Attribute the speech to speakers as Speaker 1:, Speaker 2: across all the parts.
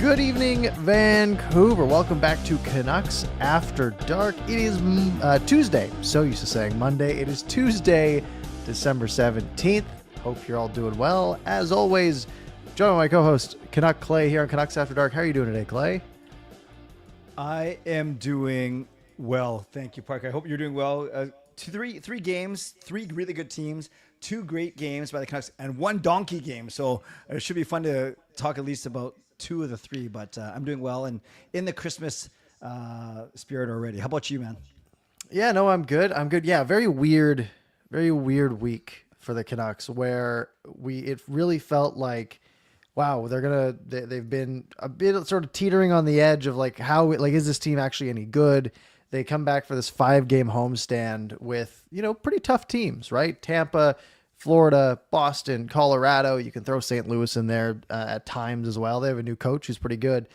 Speaker 1: Good evening, Vancouver. Welcome back to Canucks After Dark. It is Tuesday. So used to saying Monday. It is Tuesday, December 17th. Hope you're all doing well. As always, join my co-host, Canuck Clay, here on Canucks After Dark. How are you doing today, Clay?
Speaker 2: I am doing well. Thank you, Parker. I hope you're doing well. Three games, three really good teams, two great games by the Canucks, and one donkey game. So it should be fun to talk at least about two of the three, but I'm doing well and in the Christmas spirit already. How about you, man?
Speaker 1: Yeah, no, I'm good. Yeah, very weird week for the Canucks where it really felt like, wow, they've been a bit sort of teetering on the edge of like is this team actually any good? They come back for this 5-game homestand with, pretty tough teams, right? Tampa, Florida, Boston, Colorado. You can throw St. Louis in there at times as well. They have a new coach who's pretty good.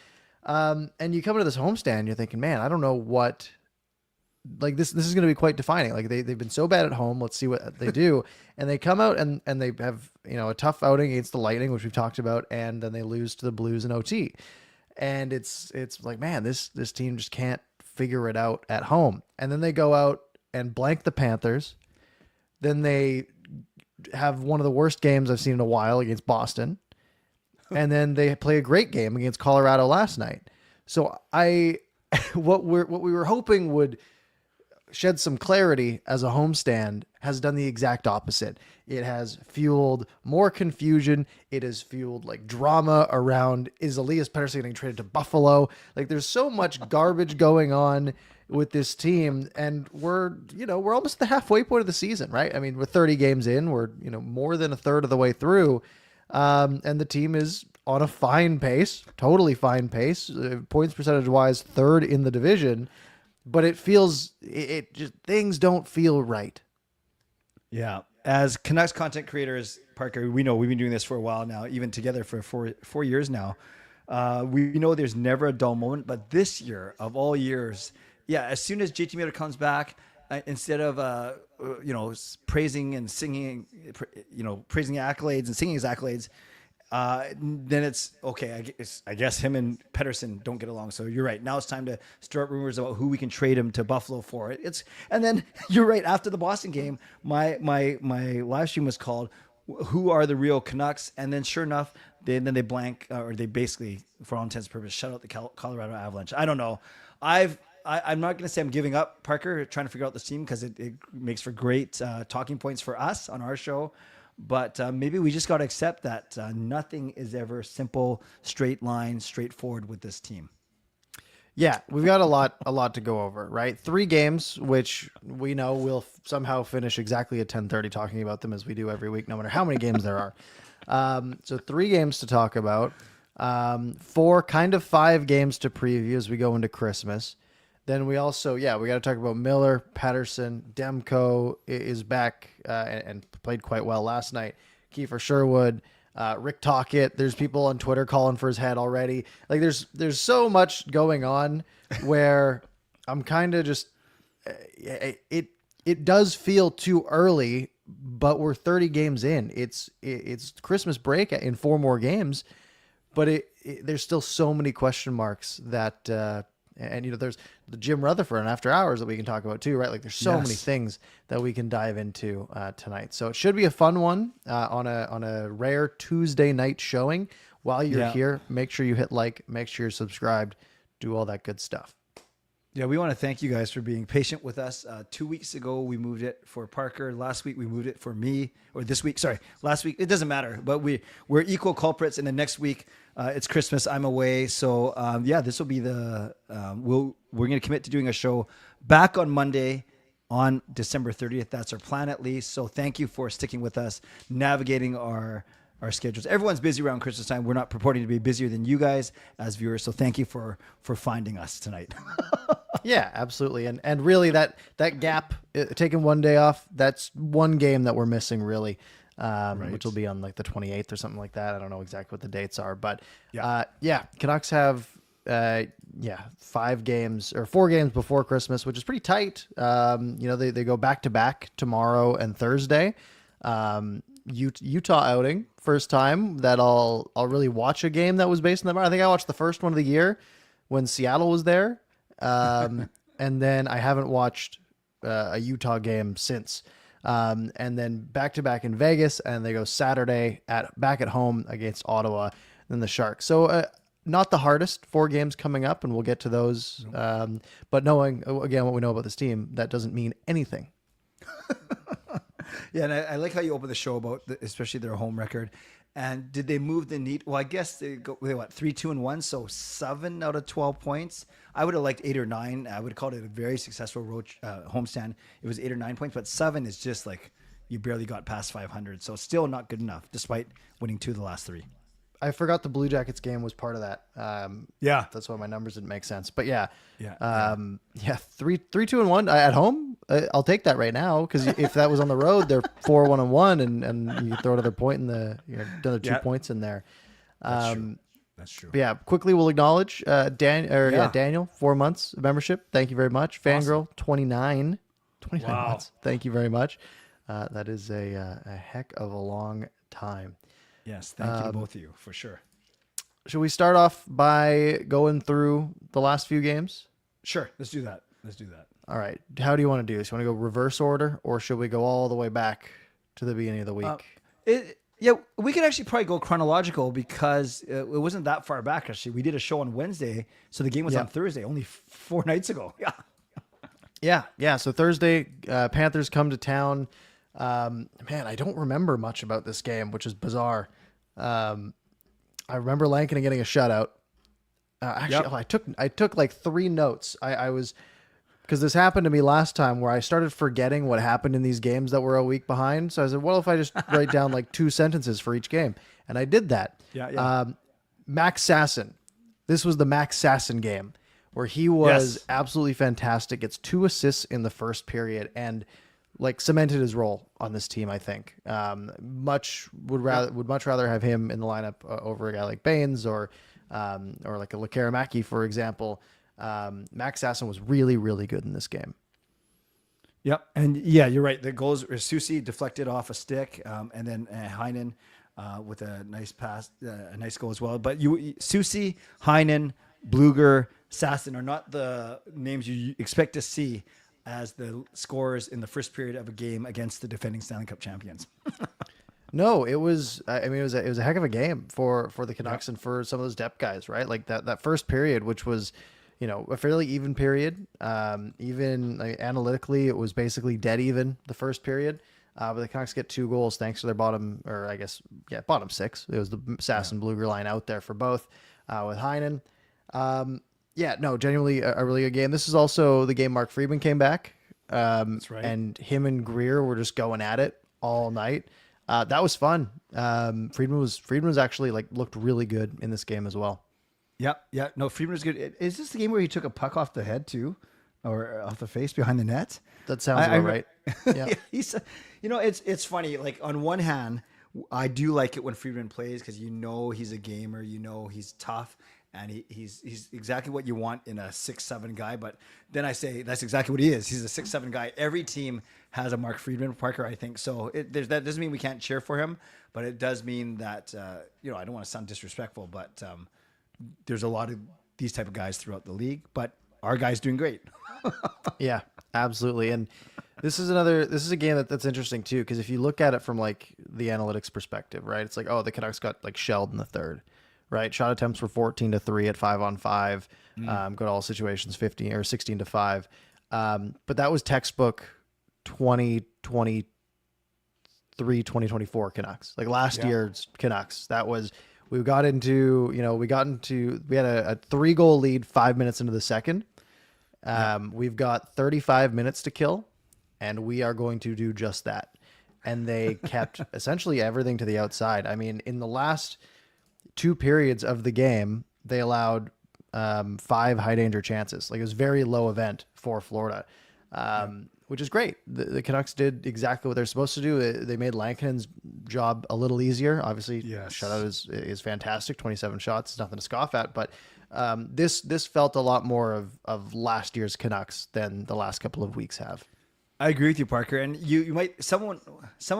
Speaker 1: And you come into this homestand, you're thinking, man, I don't know what, like this is going to be quite defining. Like they've been so bad at home. Let's see what they do. And they come out and they have, a tough outing against the Lightning, which we've talked about. And then they lose to the Blues in OT. And it's like, man, this team just can't figure it out at home. And then they go out and blank the Panthers. Then they have one of the worst games I've seen in a while against Boston. And then they play a great game against Colorado last night. So what we were hoping would shed some clarity as a homestand has done the exact opposite. It has fueled more confusion. It has fueled like drama around, is Elias Pettersson getting traded to Buffalo? Like there's so much garbage going on with this team, and we're almost at the halfway point of the season, right? I mean, we're 30 games in, we're, more than a third of the way through. And the team is on a fine pace, totally fine pace, points percentage wise, third in the division, but it feels, it just, things don't feel right.
Speaker 2: Yeah. As Canucks content creators, Parker, we know we've been doing this for a while now, even together for four years now. We know there's never a dull moment, but this year of all years, yeah, as soon as JT Miller comes back, instead of praising and singing, praising accolades and singing his accolades, then it's okay. I guess him and Pettersson don't get along. So you're right. Now it's time to stir up rumors about who we can trade him to Buffalo for. And then you're right. After the Boston game, my live stream was called "Who Are the Real Canucks?" And then sure enough, they blank, or they basically, for all intents and purposes, shut out the Colorado Avalanche. I don't know. I'm not going to say I'm giving up, Parker, trying to figure out this team, because it makes for great talking points for us on our show. But maybe we just got to accept that nothing is ever simple, straight line, straightforward with this team.
Speaker 1: Yeah, we've got a lot to go over, right? 3 games, which we know we'll somehow finish exactly at 10:30 talking about them as we do every week, no matter how many games there are. So 3 games to talk about, 4, kind of 5 games to preview as we go into Christmas. Then we also, we got to talk about Miller, Pettersson, Demko is back and played quite well last night. KIEFER, Sherwood, Rick Tocchet. There's people on Twitter calling for his head already. Like there's so much going on where I'm kind of just, it does feel too early, but we're 30 games in. It's Christmas break in 4 more games, but there's still so many question marks that, and there's the Jim Rutherford and After Hours that we can talk about too, right? Like there's so many things that we can dive into tonight. So it should be a fun one on a rare Tuesday night showing. While you're here, make sure you hit like, make sure you're subscribed, do all that good stuff.
Speaker 2: Yeah, we want to thank you guys for being patient with us. 2 weeks ago, we moved it for Parker. Last week, we moved it for me. Or this week, sorry, last week. It doesn't matter, but we're equal culprits. And then next week, it's Christmas. I'm away. So, this will be we're going to commit to doing a show back on Monday on December 30th. That's our plan, at least. So thank you for sticking with us, navigating our schedules. Everyone's busy around Christmas time. We're not purporting to be busier than you guys as viewers. So thank you for finding us tonight.
Speaker 1: Yeah, absolutely. And really that gap, taking one day off, that's one game that we're missing really, which will be on like the 28th or something like that. I don't know exactly what the dates are, but Canucks have 5 games or 4 games before Christmas, which is pretty tight. They go back to back tomorrow and Thursday. Utah outing first time that I'll really watch a game that was based in that bar. I think I watched the first one of the year when Seattle was there, and then I haven't watched a Utah game since. And then back to back in Vegas, and they go Saturday back at home against Ottawa, then the Sharks. So not the hardest 4 games coming up, and we'll get to those. But knowing again what we know about this team, that doesn't mean anything.
Speaker 2: Yeah, and I like how you open the show about especially their home record. And did they move the needle? Well, I guess they 3-2-1, so 7 out of 12 points. I would have liked 8 or 9. I would have called it a very successful road homestand. It was 8 or 9 points, but 7 is just like you barely got past 500. So still not good enough, despite winning 2 of the last 3.
Speaker 1: I forgot the Blue Jackets game was part of that.
Speaker 2: Yeah,
Speaker 1: that's why my numbers didn't make sense. But yeah, 3-2-1 at home. I'll take that right now, because if that was on the road, they're 4-1-1, and you throw another point in another 2 points in there.
Speaker 2: That's true.
Speaker 1: But yeah, quickly we'll acknowledge Daniel, 4 months of membership. Thank you very much. Fangirl, 29 months. Thank you very much. That is a heck of a long time.
Speaker 2: Yes, thank you to both of you, for sure.
Speaker 1: Should we start off by going through the last few games?
Speaker 2: Sure, let's do that.
Speaker 1: All right. How do you want to do this? You want to go reverse order, or should we go all the way back to the beginning of the week?
Speaker 2: We could actually probably go chronological, because it wasn't that far back, actually. We did a show on Wednesday, so the game was on Thursday, only 4 nights ago.
Speaker 1: Yeah. So Thursday, Panthers come to town. Man, I don't remember much about this game, which is bizarre. I remember Lankinen getting a shutout. I took like 3 notes. I was, because this happened to me last time, where I started forgetting what happened in these games that were a week behind. So I said, what if I just write down like 2 sentences for each game? And I did that. Max Sasson. This was the Max Sasson game, where he was absolutely fantastic. Gets 2 assists in the first period, and like cemented his role on this team. I think would much rather have him in the lineup over a guy like Baines or like a Lekaramaki, for example. Max Sasson was really, really good in this game.
Speaker 2: Yep. And yeah, you're right. The goals were Susie deflected off a stick, and then Heinen with a nice pass, a nice goal as well. But Susie, Heinen, Bluger, Sasson are not the names you expect to see as the scorers in the first period of a game against the defending Stanley Cup champions.
Speaker 1: No, it was. I mean, it was a heck of a game for the Canucks and for some of those depth guys, right? Like that first period, which was, a fairly even period. Even like, analytically, it was basically dead even the first period. But the Canucks get 2 goals thanks to their bottom 6. It was the Sasson Bluger line out there for both with Heinen. Genuinely a really good game. This is also the game Mark Friedman came back.
Speaker 2: That's right.
Speaker 1: And him and Greer were just going at it all night. That was fun. Friedman was actually looked really good in this game as well.
Speaker 2: Yeah. No, Friedman was good. Is this the game where he took a puck off the head too, or off the face behind the net?
Speaker 1: That sounds about right. Yeah.
Speaker 2: It's funny. Like, on one hand, I do like it when Friedman plays, because he's a gamer, he's tough. And he's exactly what you want in a 6'7" guy. But then I say that's exactly what he is. He's a 6'7" guy. Every team has a Mark Friedman, Parker, I think. So that doesn't mean we can't cheer for him, but it does mean that I don't want to sound disrespectful, but there's a lot of these type of guys throughout the league. But our guy's doing great.
Speaker 1: Yeah, absolutely. And this is a game that's interesting too, because if you look at it from like the analytics perspective, right? It's like, the Canucks got like shelled in the third. Right, shot attempts were 14-3 at 5-on-5. Good all situations 15 or 16-5. But that was textbook 2024 Canucks. Like last year's Canucks. That was we had a 3-goal lead 5 minutes into the second. We've got 35 minutes to kill, and we are going to do just that. And they kept essentially everything to the outside. I mean, in the last 2 periods of the game, they allowed 5 high danger chances. Like, it was very low event for Florida, which is great. The Canucks did exactly what they're supposed to do. They made Lankinen's job a little easier. Obviously, shutout is fantastic. 27 shots is nothing to scoff at. But this felt a lot more of last year's Canucks than the last couple of weeks have.
Speaker 2: I agree with you, Parker. And you might someone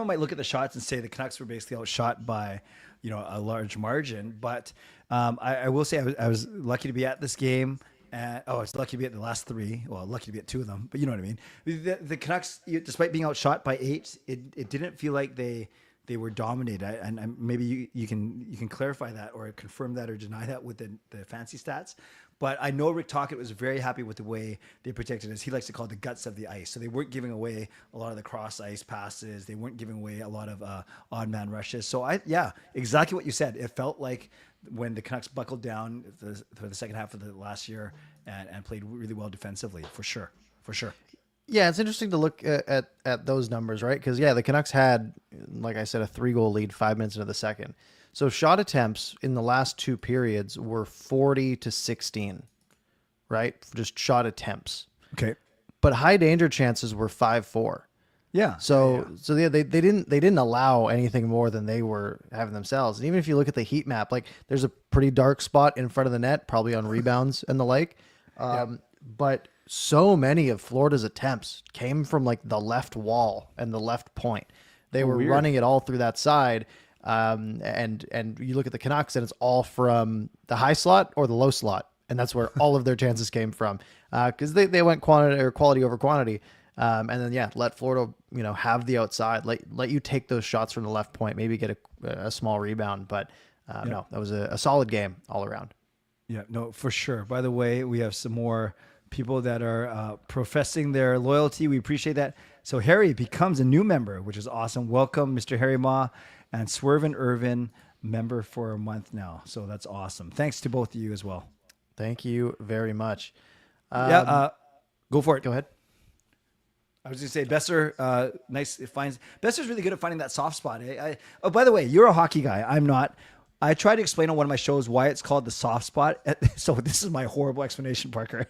Speaker 2: might look at the shots and say the Canucks were basically outshot by, a large margin. But I will say I was lucky to be at this game. I was lucky to be at the last three. Well, lucky to be at two of them, but you know what I mean. The Canucks, despite being outshot by 8, it didn't feel like they were dominated. And maybe you can clarify that or confirm that or deny that with the fancy stats. But I know Rick Tocchet was very happy with the way they protected, as he likes to call it, the guts of the ice. So they weren't giving away a lot of the cross ice passes. They weren't giving away a lot of odd man rushes. So exactly what you said. It felt like when the Canucks buckled down for the second half of the last year and played really well defensively, for sure.
Speaker 1: Yeah, it's interesting to look at those numbers, right? Because, the Canucks had, like I said, a 3-goal lead 5 minutes into the second. So shot attempts in the last 2 periods were 40-16, right? Just shot attempts.
Speaker 2: Okay.
Speaker 1: But high danger chances were 5-4.
Speaker 2: Yeah.
Speaker 1: So they didn't allow anything more than they were having themselves. And even if you look at the heat map, like there's a pretty dark spot in front of the net, probably on rebounds and the like. But so many of Florida's attempts came from like the left wall and the left point. They were running it all through that side. And you look at the Canucks and it's all from the high slot or the low slot. And that's where all of their chances came from. Cause they went quality over quantity. And then, let Florida, have the outside, let you take those shots from the left point, maybe get a small rebound. But, no, that was a solid game all around.
Speaker 2: Yeah, no, for sure. By the way, we have some more people that are professing their loyalty. We appreciate that. So Harry becomes a new member, which is awesome. Welcome, Mr. Harry Ma. And Swervin Irvin, member for a month now. So that's awesome. Thanks to both of you as well.
Speaker 1: Thank you very much.
Speaker 2: Go for it.
Speaker 1: Go ahead.
Speaker 2: I was going to say, Besser, Besser's really good at finding that soft spot. Oh, by the way, you're a hockey guy. I'm not. I tried to explain on one of my shows why it's called the soft spot. So this is my horrible explanation, Parker.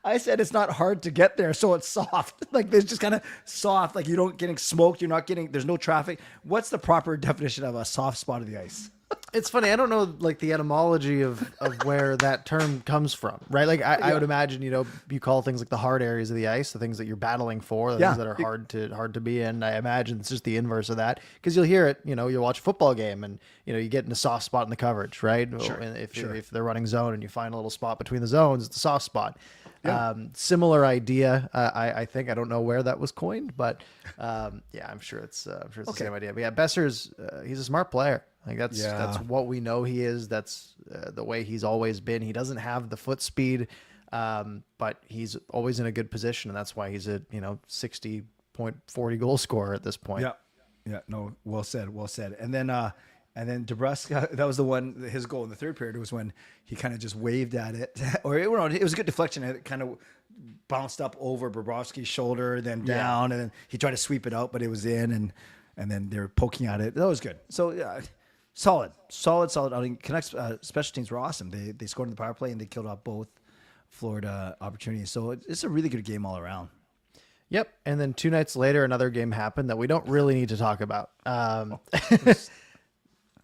Speaker 2: I said it's not hard to get there, so it's soft. Like it's just kind of soft. Like you don't getting smoked. There's no traffic. What's the proper definition of a soft spot of the ice?
Speaker 1: It's funny. I don't know like the etymology of where that term comes from, right? Like I would imagine, you call things like the hard areas of the ice, the things that you're battling for, the things that are hard to be in. I imagine it's just the inverse of that because you'll hear it, you'll watch a football game and, you get in a soft spot in the coverage, right? Sure. And if they're running zone and you find a little spot between the zones, it's a soft spot. Yeah. Similar idea. I think I don't know where that was coined, but I'm sure it's the same idea. But Besser's he's a smart player. Like that's what we know he is. That's the way he's always been. He doesn't have the foot speed, but he's always in a good position, and that's why he's a 60.40 goal scorer at this point.
Speaker 2: Yeah. No, well said. And then DeBrusque, that was the one, his goal in the third period was when he kind of just waved at it. Or it was a good deflection. It kind of bounced up over Bobrovsky's shoulder, then down, and then he tried to sweep it out, but it was in, and then they were poking at it. That was good. So, solid outing. Canucks special teams were awesome. They scored in the power play, and they killed off both Florida opportunities. So, it's a really good game all around.
Speaker 1: Yep. And then 2 nights later, another game happened that we don't really need to talk about.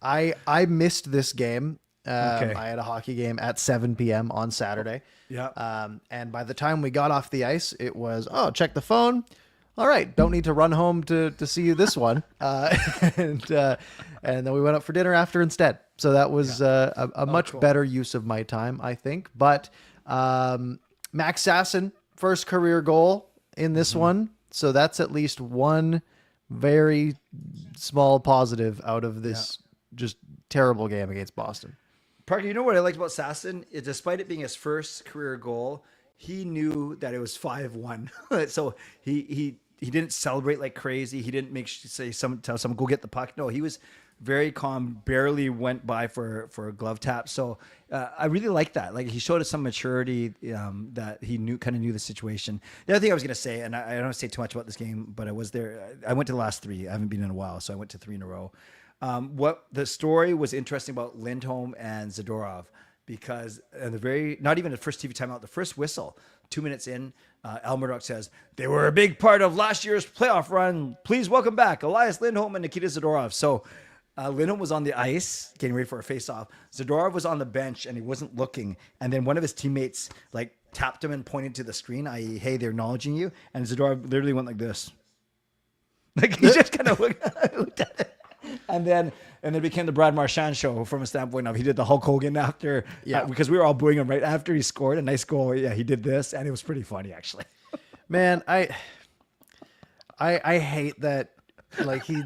Speaker 1: I missed this game. I had a hockey game at 7 p.m. on Saturday.
Speaker 2: Yeah.
Speaker 1: And by the time we got off the ice, it was, check the phone. All right, don't need to run home to see you this one. And then we went up for dinner after instead. So that was a much better use of my time, I think. But Max Sasson, first career goal in this one. So that's at least one very small positive out of this just terrible game against Boston.
Speaker 2: Parker, you know what I liked about Sasson? Despite it being his first career goal, he knew that it was 5-1. So he didn't celebrate like crazy. He didn't tell someone go get the puck. No, he was very calm, barely went by for a glove tap. So I really like that. Like he showed us some maturity that he kind of knew the situation. The other thing I was going to say, and I don't want to say too much about this game, but I was there. I went to the last 3. I haven't been in a while, so I went to 3 in a row. What the story was interesting about Lindholm and Zadorov, because not even the first TV timeout, the first whistle, 2 minutes in, Al Murdoch says, "They were a big part of last year's playoff run. Please welcome back Elias Lindholm and Nikita Zadorov." So Lindholm was on the ice getting ready for a face-off. Zadorov was on the bench and he wasn't looking. And then one of his teammates tapped him and pointed to the screen, i.e., hey, they're acknowledging you. And Zadorov literally went like this. Like he just kind of looked at it. And then it became the Brad Marchand show from a standpoint of he did the Hulk Hogan after, because we were all booing him right after he scored a nice goal. Yeah, he did this, and it was pretty funny actually.
Speaker 1: Man, I hate that. Like he's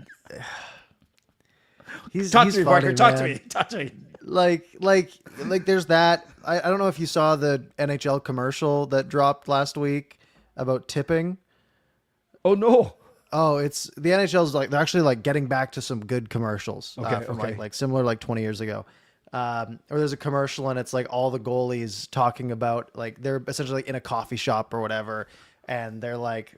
Speaker 2: Talk to me,
Speaker 1: funny,
Speaker 2: Parker. Talk to
Speaker 1: man.
Speaker 2: me. Talk to me.
Speaker 1: Like there's that. I don't know if you saw the NHL commercial that dropped last week about tipping.
Speaker 2: Oh no.
Speaker 1: Oh, it's the NHL's like they're actually like getting back to some good commercials from like similar like 20 years ago. Or there's a commercial and it's like all the goalies talking about like they're essentially like in a coffee shop or whatever, and they're like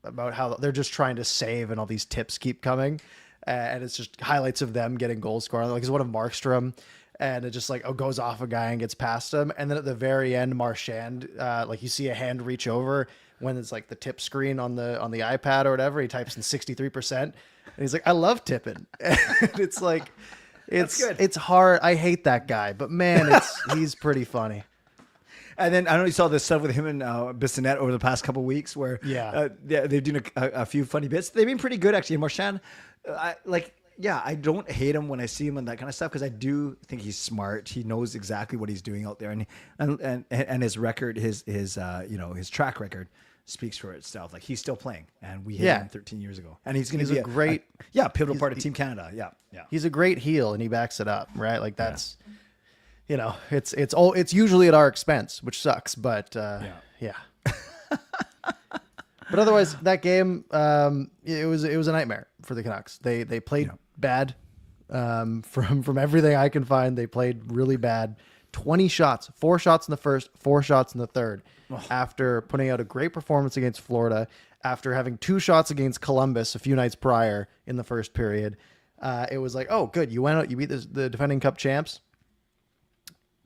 Speaker 1: about how they're just trying to save and all these tips keep coming, and it's just highlights of them getting goals scored. Like it's one of Markstrom. And it just like goes off a guy and gets past him, and then at the very end, Marchand, like you see a hand reach over when it's like the tip screen on the iPad or whatever. He types in 63%, and he's like, "I love tipping." And it's like, it's hard. I hate that guy, but man, he's pretty funny.
Speaker 2: And then I don't know if you saw this stuff with him and Bissonnette over the past couple of weeks, where they've done a few funny bits. They've been pretty good actually. Marchand, I don't hate him when I see him and that kind of stuff because I do think he's smart. He knows exactly what he's doing out there, and his record, his track record speaks for itself. Like he's still playing, and we hit him 13 years ago, and he's going to be a great, pivotal part of Team Canada. Yeah.
Speaker 1: He's a great heel, and he backs it up, right? Like that's, it's usually at our expense, which sucks, but yeah. But otherwise, that game, it was a nightmare for the Canucks. They played bad. From everything I can find, they played really bad. 20 shots, 4 shots in the first, 4 shots in the third. After putting out a great performance against Florida, after having 2 shots against Columbus a few nights prior in the first period, it was like, oh, good, you went out, you beat the defending Cup champs.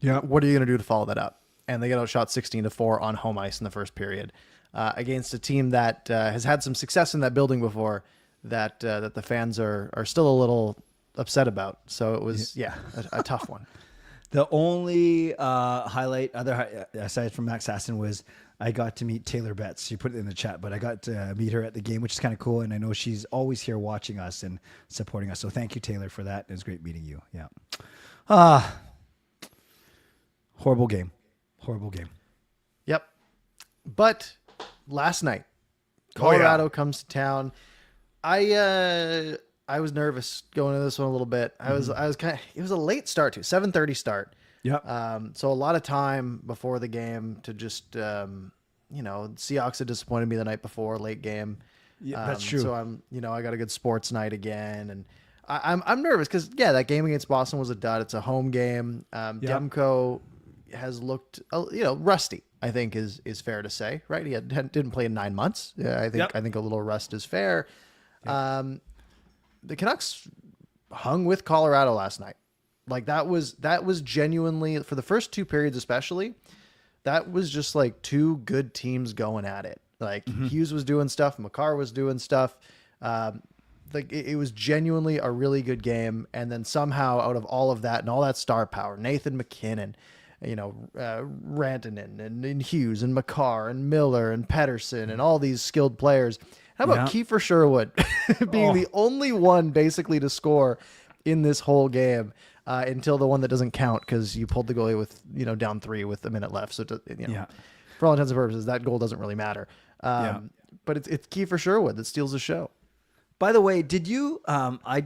Speaker 1: Yeah, what are you going to do to follow that up? And they got outshot 16-4 on home ice in the first period. Against a team that has had some success in that building before, that the fans are still a little upset about. So it was a tough one.
Speaker 2: The only highlight, aside from Max Aston, was I got to meet Taylor Betts. She put it in the chat, but I got to meet her at the game, which is kind of cool. And I know she's always here watching us and supporting us. So thank you, Taylor, for that. It was great meeting you. Yeah. Horrible game.
Speaker 1: Yep. But last night, Colorado comes to town. I was nervous going into this one a little bit. I was kind of, it was a late start too, 7:30 start.
Speaker 2: Yeah.
Speaker 1: So a lot of time before the game to just, Seahawks had disappointed me the night before, late game.
Speaker 2: Yeah, that's true.
Speaker 1: So I got a good sports night again, and I'm nervous because that game against Boston was a dud. It's a home game. Demko has looked, rusty, I think is fair to say, right? He didn't play in 9 months. Yeah, I think a little rust is fair. Yep. The Canucks hung with Colorado last night. Like that was genuinely, for the first 2 periods especially, that was just like 2 good teams going at it. Like Hughes was doing stuff, Makar was doing stuff. Like it was genuinely a really good game. And then somehow out of all of that and all that star power, Nathan McKinnon, Rantanen and Hughes and Makar and Miller and Pettersson and all these skilled players. How about KIEFER Sherwood being the only one basically to score in this whole game until the one that doesn't count because you pulled the goalie with down 3 with a minute left. So for all intents and purposes, that goal doesn't really matter. But it's KIEFER Sherwood that steals the show.
Speaker 2: By the way, did you? I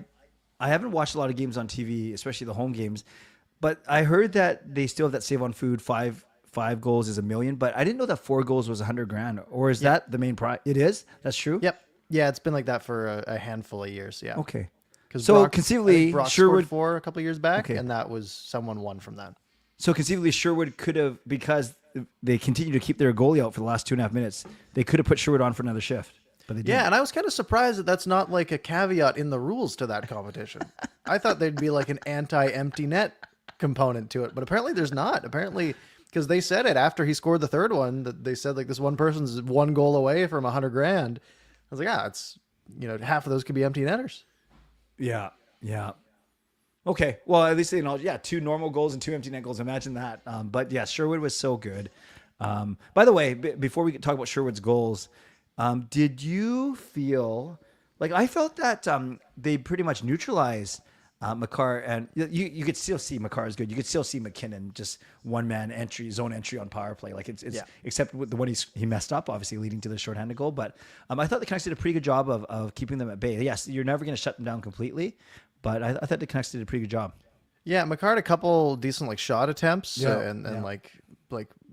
Speaker 2: haven't watched a lot of games on TV, especially the home games, but I heard that they still have that save on food 5 goals is $1 million, but I didn't know that 4 goals was $100,000. Or is that the main prize? It is. That's true.
Speaker 1: Yep. Yeah, it's been like that for a handful of years. Yeah.
Speaker 2: Okay. So conceivably,
Speaker 1: Sherwood scored a couple of years back, and that was someone won from that.
Speaker 2: So conceivably, Sherwood could have, because they continue to keep their goalie out for the last 2.5 minutes, they could have put Sherwood on for another shift. But they didn't.
Speaker 1: Yeah, and I was kind of surprised that that's not like a caveat in the rules to that competition. I thought there'd be like an anti-empty net component to it, but apparently there's not. Apparently, because they said it after he scored the third one, that they said like this one person's 1 goal away from $100,000. I was like, it's half of those could be empty netters.
Speaker 2: Yeah. Okay. Well, at least they know. Yeah, 2 normal goals and 2 empty net goals. Imagine that. But yeah, Sherwood was so good. By the way, before we talk about Sherwood's goals, did you feel like I felt that they pretty much neutralized Makar, and you could still see Makar is good. You could still see McKinnon just one man entry, zone entry on power play. Like it's except with the one he messed up, obviously leading to the shorthanded goal. But I thought the Canucks did a pretty good job of keeping them at bay. Yes, you're never going to shut them down completely, but I thought the Canucks did a pretty good job.
Speaker 1: Yeah, Makar had a couple decent like shot attempts, and like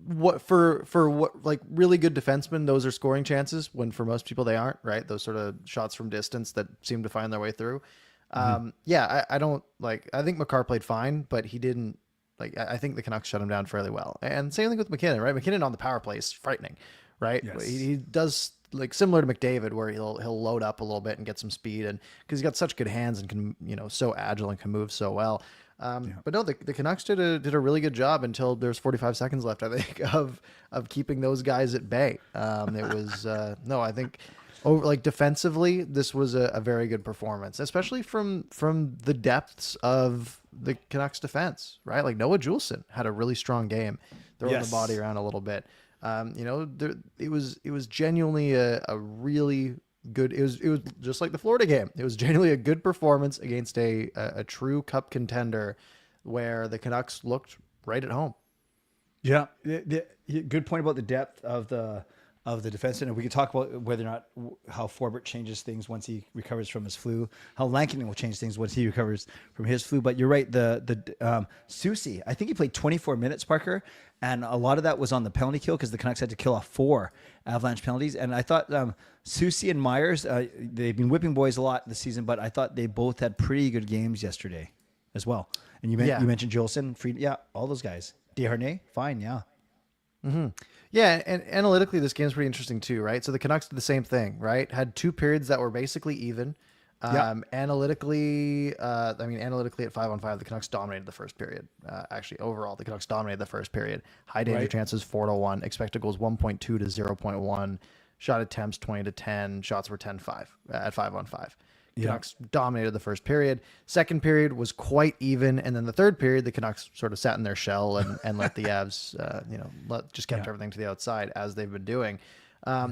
Speaker 1: what for what like really good defensemen, those are scoring chances when for most people they aren't, right? Those sort of shots from distance that seem to find their way through. I don't like. I think Makar played fine, but he didn't like. I think the Canucks shut him down fairly well. And same thing with McKinnon, right? McKinnon on the power play is frightening, right?
Speaker 2: Yes.
Speaker 1: He does like similar to McDavid, where he'll load up a little bit and get some speed, and because he's got such good hands and can so agile and can move so well. But no, the Canucks did a really good job until there's 45 seconds left, I think, of keeping those guys at bay. It was no, I think. Like defensively, this was a very good performance, especially from the depths of the Canucks defense, right? Like Noah Juleson had a really strong game, throwing the body around a little bit. It was genuinely a really good. It was just like the Florida game. It was genuinely a good performance against a true Cup contender, where the Canucks looked right at home.
Speaker 2: Yeah, good point about the depth of the defenseman, and we can talk about whether or not how Forbert changes things once he recovers from his flu, how Lankinen will change things once he recovers from his flu. But you're right, the Susie, I think he played 24 minutes, Parker, and a lot of that was on the penalty kill because the Canucks had to kill off 4 Avalanche penalties. And I thought Susie and Myers, they've been whipping boys a lot this season, but I thought they both had pretty good games yesterday as well. And you mentioned Jolson, Fried, all those guys. Desharnais, fine, yeah.
Speaker 1: Mm-hmm. Yeah, and analytically, this game's pretty interesting too, right? So the Canucks did the same thing, right? Had 2 periods that were basically even. Analytically at 5-on-5, the Canucks dominated the first period. Actually, overall, the Canucks dominated the first period. High danger chances 4-1, expected goals 1.2 to 0.1, shot attempts 20 to 10, shots were 10-5 at 5-on-5. Canucks dominated the first period. Second period was quite even, and then the third period, the Canucks sort of sat in their shell and let the Avs, just kept everything to the outside as they've been doing.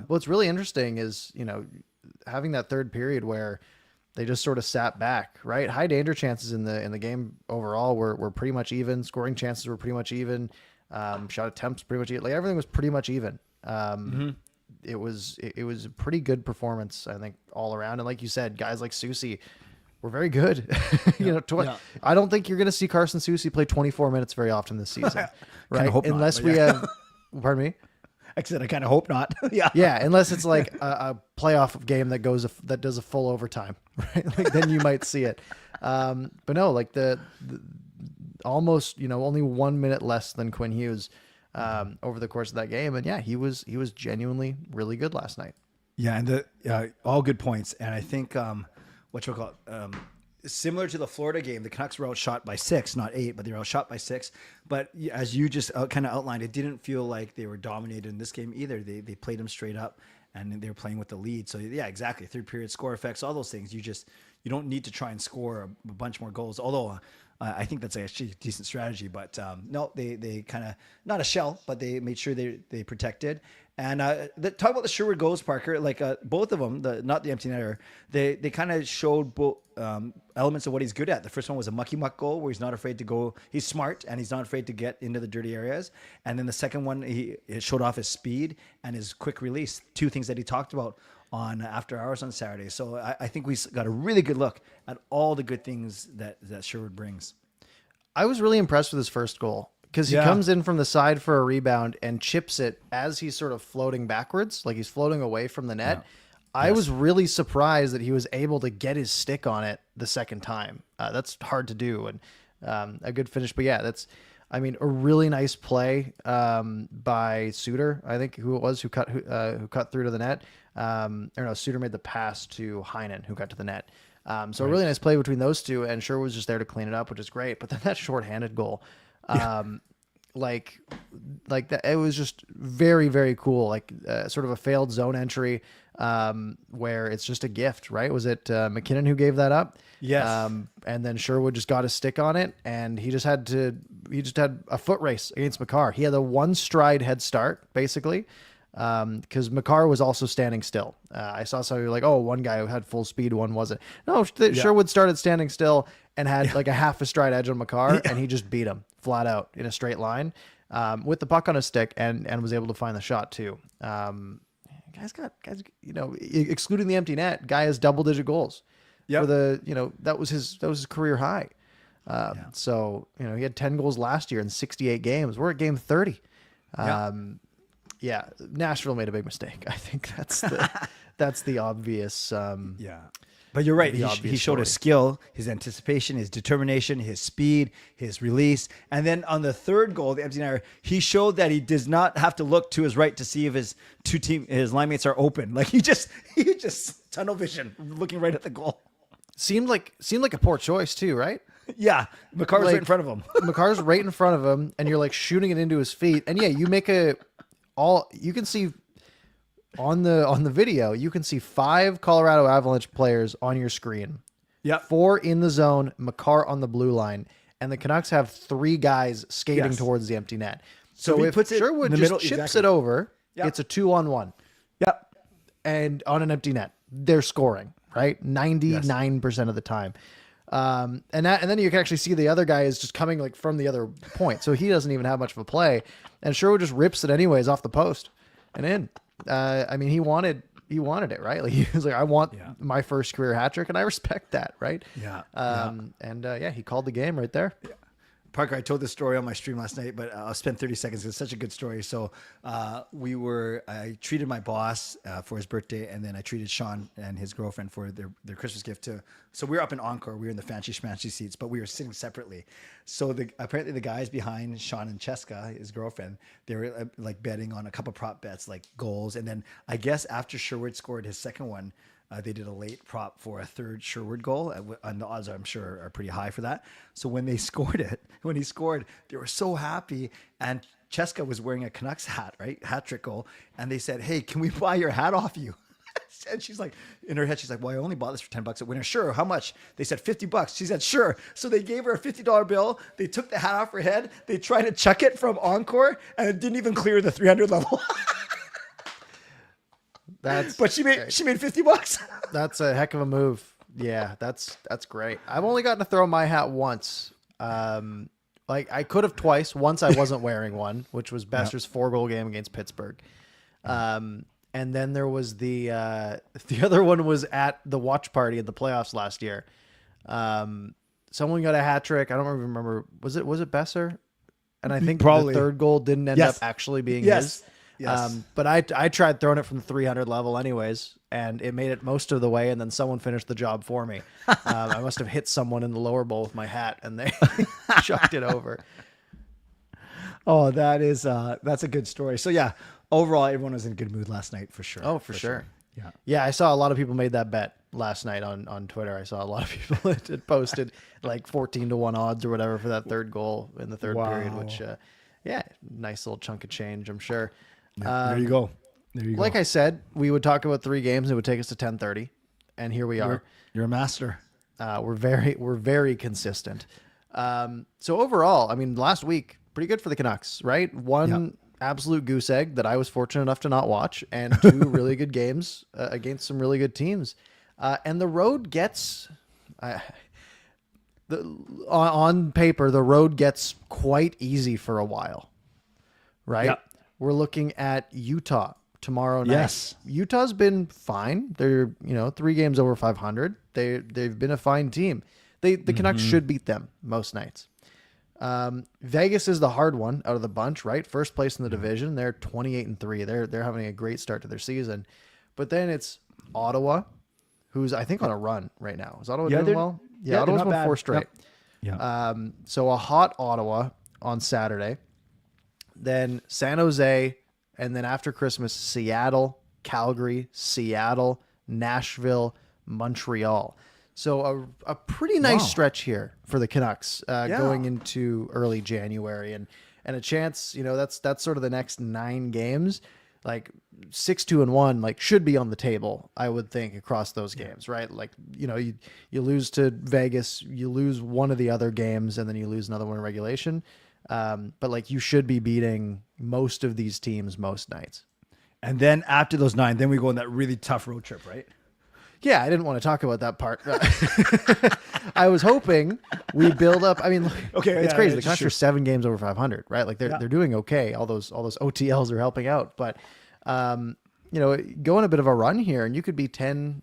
Speaker 1: What's really interesting is having that third period where they just sort of sat back, right? High danger chances in the game overall were pretty much even. Scoring chances were pretty much even. Shot attempts pretty much even. Like everything was pretty much even. It was a pretty good performance, I think, all around. And like you said, guys like Susie were very good. I don't think you're going to see Carson Susie play 24 minutes very often this season, right? Unless we have, pardon me.
Speaker 2: I said I kind of hope not.
Speaker 1: Unless it's like a playoff game that does a full overtime, right? Like then you might see it. But no, like the almost only 1 minute less than Quinn Hughes. Over the course of that game, and he was genuinely really good last night.
Speaker 2: Yeah, and all good points. And I think similar to the Florida game, the Canucks were outshot by 6, not 8, but they were outshot by 6. But as you just kind of outlined, it didn't feel like they were dominated in this game either. They played them straight up, and they were playing with the lead. So yeah, exactly. Third period score effects, all those things. You don't need to try and score a bunch more goals. Although I think that's actually a decent strategy, but no, they kind of not a shell, but they made sure they protected. And talk about the Sherwood goals, Parker. Like both of them, not the empty netter, they kind of showed both elements of what he's good at. The first one was a mucky muck goal where he's not afraid to go. He's smart and he's not afraid to get into the dirty areas. And then the second one, he showed off his speed and his quick release. 2 things that he talked about on After Hours on Saturday. So I think we got a really good look at all the good things that Sherwood brings.
Speaker 1: I was really impressed with his first goal because he comes in from the side for a rebound and chips it as he's sort of floating backwards, like he's floating away from the net. I was really surprised that he was able to get his stick on it the second time. That's hard to do, and a good finish. But that's, a really nice play by Suter, I think who it was who cut through to the net. Suter made the pass to Heinen, who got to the net. A really nice play between those two, and Sherwood was just there to clean it up, which is great. But then that shorthanded goal, like that. It was just very, very cool. Like sort of a failed zone entry where it's just a gift, right? Was it McKinnon who gave that up?
Speaker 2: Yes.
Speaker 1: And then Sherwood just got his stick on it, and he just had a foot race against Makar. He had a 1 stride head start basically. Because Makar was also standing still. I saw somebody like, oh, one guy who had full speed, one wasn't. No, Sherwood started standing still and had like a half a stride edge on Makar, and he just beat him flat out in a straight line with the puck on his stick, and was able to find the shot too. Guys, excluding the empty net, guy has double-digit goals.
Speaker 2: Yep.
Speaker 1: For that was his career high. So he had 10 goals last year in 68 games. We're at game 30. Yeah, Nashville made a big mistake. I think that's the obvious.
Speaker 2: But you're right. He showed his skill, his anticipation, his determination, his speed, his release, and then on the third goal, the empty netter, he showed that he does not have to look to his right to see if his line mates are open. Like he just tunnel vision, looking right at the goal.
Speaker 1: Seemed like a poor choice too, right?
Speaker 2: Yeah, Makar's right in front of him.
Speaker 1: Makar's right in front of him, and you're like shooting it into his feet, and yeah, you make you can see on the video, you can see 5 Colorado Avalanche players on your screen.
Speaker 2: Yeah.
Speaker 1: 4 in the zone, Makar on the blue line, and the Canucks have 3 guys skating towards the empty net. So if Sherwood just chips it over, it's a 2-on-1.
Speaker 2: Yep.
Speaker 1: And on an empty net, they're scoring, right? 99% of the time. And then you can actually see the other guy is just coming like from the other point. So he doesn't even have much of a play. And Sherwood just rips it anyways off the post and in. I mean, he wanted it, right? Like he was like, I want my first career hat trick, and I respect that, right?
Speaker 2: Yeah.
Speaker 1: He called the game right there. Yeah.
Speaker 2: Parker, I told this story on my stream last night, but I'll spend 30 seconds. It's such a good story. So I treated my boss for his birthday, and then I treated Sean and his girlfriend for their Christmas gift too. So we were up in Encore. We were in the fancy schmancy seats, but we were sitting separately. So apparently the guys behind Sean and Cheska, his girlfriend, they were like betting on a couple prop bets, like goals. And then I guess after Sherwood scored his second one, they did a late prop for a third Sherwood goal, and the odds, I'm sure, are pretty high for that. So when he scored, they were so happy. And Cheska was wearing a Canucks hat, right? Hat trick goal. And they said, hey, can we buy your hat off you? And she's like, in her head, she's like, well, I only bought this for $10 at Winter. Sure. How much? They said $50. She said, sure. So they gave her a $50 bill. They took the hat off her head. They tried to chuck it from Encore, and it didn't even clear the 300 level. But she made $50.
Speaker 1: That's a heck of a move. Yeah, that's great. I've only gotten to throw my hat once. Like I could have twice. Once I wasn't wearing one, which was Besser's 4-goal game against Pittsburgh. And then there was the other one was at the watch party at the playoffs last year. Someone got a hat trick. I don't even remember. Was it Besser? And I think
Speaker 2: probably
Speaker 1: the third goal didn't end up actually being his.
Speaker 2: Yes.
Speaker 1: But I tried throwing it from the 300 level anyways, and it made it most of the way, and then someone finished the job for me. I must have hit someone in the lower bowl with my hat, and they chucked it over.
Speaker 2: Oh, that's a good story. So yeah, overall, everyone was in a good mood last night for sure.
Speaker 1: Oh, for sure.
Speaker 2: Yeah.
Speaker 1: Yeah, I saw a lot of people made that bet last night on Twitter. I saw a lot of people had posted like 14-1 odds or whatever for that third goal in the third period, which, nice little chunk of change, I'm sure.
Speaker 2: There you go.
Speaker 1: Like I said, we would talk about 3 games. It would take us to 10:30, and here we are.
Speaker 2: You're a master.
Speaker 1: We're very consistent. So overall, I mean, last week pretty good for the Canucks, right? One absolute goose egg that I was fortunate enough to not watch, and 2 really good games against some really good teams. And the road gets, on paper, the road gets quite easy for a while, right?
Speaker 2: Yep.
Speaker 1: We're looking at Utah tomorrow night.
Speaker 2: Yes.
Speaker 1: Utah's been fine. They're, 3 games over 500. They've been a fine team. The Canucks should beat them most nights. Vegas is the hard one out of the bunch, right? First place in the division. They're 28-3. They're having a great start to their season. But then it's Ottawa, who's I think on a run right now. Is Ottawa doing well? Yeah, Ottawa's won 4 straight.
Speaker 2: Yep. Yeah.
Speaker 1: So a hot Ottawa on Saturday. Then San Jose, and then after Christmas, Seattle, Calgary, Seattle, Nashville, Montreal. So a pretty nice stretch here for the Canucks going into early January. And and a chance. That's sort of the next 9 games. Like 6-2-1, like should be on the table, I would think, across those games, right? Like, you lose to Vegas, you lose one of the other games, and then you lose another one in regulation. But like you should be beating most of these teams most nights.
Speaker 2: And then after those 9, then we go on that really tough road trip, right?
Speaker 1: Yeah, I didn't want to talk about that part. I was hoping we build up. I mean,
Speaker 2: Okay,
Speaker 1: it's
Speaker 2: yeah,
Speaker 1: crazy.
Speaker 2: yeah,
Speaker 1: The Canucks are 7 games over 500, right? Like they're doing okay. All those OTLs are helping out, but go on a bit of a run here, and you could be 10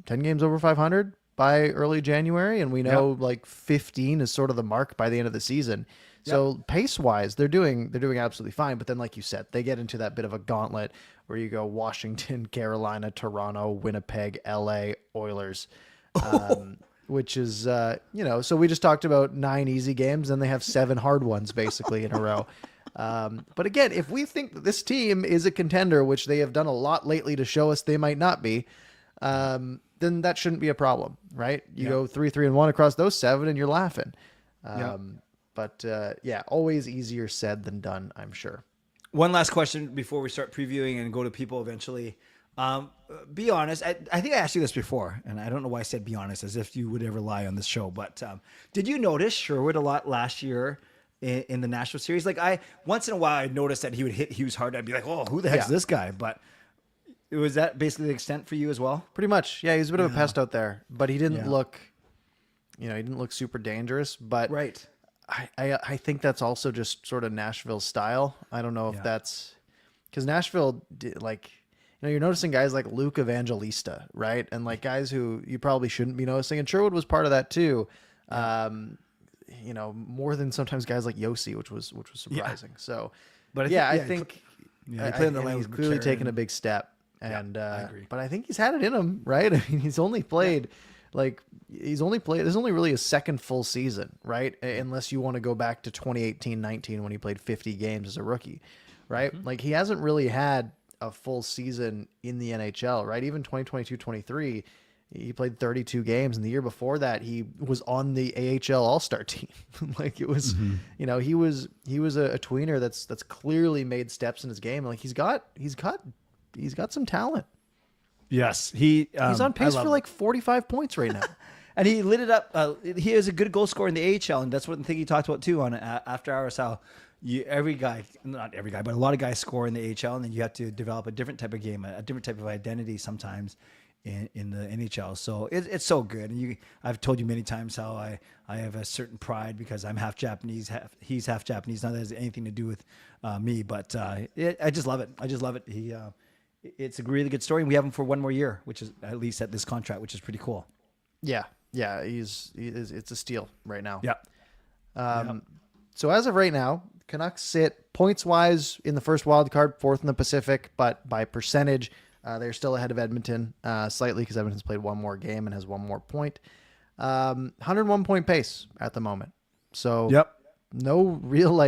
Speaker 1: games over 500 by early January, and we know like 15 is sort of the mark by the end of the season. So pace wise, they're doing absolutely fine. But then, like you said, they get into that bit of a gauntlet where you go Washington, Carolina, Toronto, Winnipeg, LA, Oilers, which is, so we just talked about 9 easy games and they have 7 hard ones basically in a row. But again, if we think that this team is a contender, which they have done a lot lately to show us they might not be, then that shouldn't be a problem, right? You go 3-3-1 across those 7 and you're laughing. But always easier said than done, I'm sure.
Speaker 2: One last question before we start previewing and go to people eventually. Be honest. I think I asked you this before, and I don't know why I said be honest, as if you would ever lie on this show. But did you notice Sherwood a lot last year in the National Series? Like once in a while, I noticed that he would hit Hughes hard. I'd be like, oh, who the heck's this guy? But was that basically the extent for you as well?
Speaker 1: Pretty much. Yeah, he's a bit of a pest out there, but he didn't look, he didn't look super dangerous. But
Speaker 2: right.
Speaker 1: I think that's also just sort of Nashville style. I don't know if that's because Nashville, you're noticing guys like Luke Evangelista, right? And like guys who you probably shouldn't be noticing. And Sherwood was part of that too. More than sometimes guys like Yossi, which was surprising. Yeah. So,
Speaker 2: but
Speaker 1: I think he's clearly taken a big step. And
Speaker 2: I agree.
Speaker 1: But I think he's had it in him, right? I mean, he's only played. There's only really a second full season, right? Unless you want to go back to 2018-19 when he played 50 games as a rookie, right? Mm-hmm. Like he hasn't really had a full season in the NHL, right? Even 2022-23, he played 32 games, and the year before that, he was on the AHL All-Star team. Like it was, he was a tweener that's clearly made steps in his game. Like he's got some talent.
Speaker 2: Yes, he's
Speaker 1: on pace for like 45 points right now.
Speaker 2: And he lit it up. He is a good goal scorer in the AHL, and that's one thing he talked about too on After Hours, how not every guy, but a lot of guys score in the AHL, and then you have to develop a different type of game, a different type of identity sometimes in the NHL. So it's so good. And I've told you many times how I have a certain pride because I'm half Japanese, he's half Japanese. Not that it has anything to do with me, but I just love it. I just love it. It's a really good story, and we have him for one more year, which is at least at this contract, which is pretty cool.
Speaker 1: Yeah, it's a steal right now.
Speaker 2: Yeah.
Speaker 1: So as of right now, Canucks sit points wise in the first wild card, 4th in the Pacific, but by percentage, they're still ahead of Edmonton slightly because Edmonton's played one more game and has one more point. 101 point pace at the moment. So no real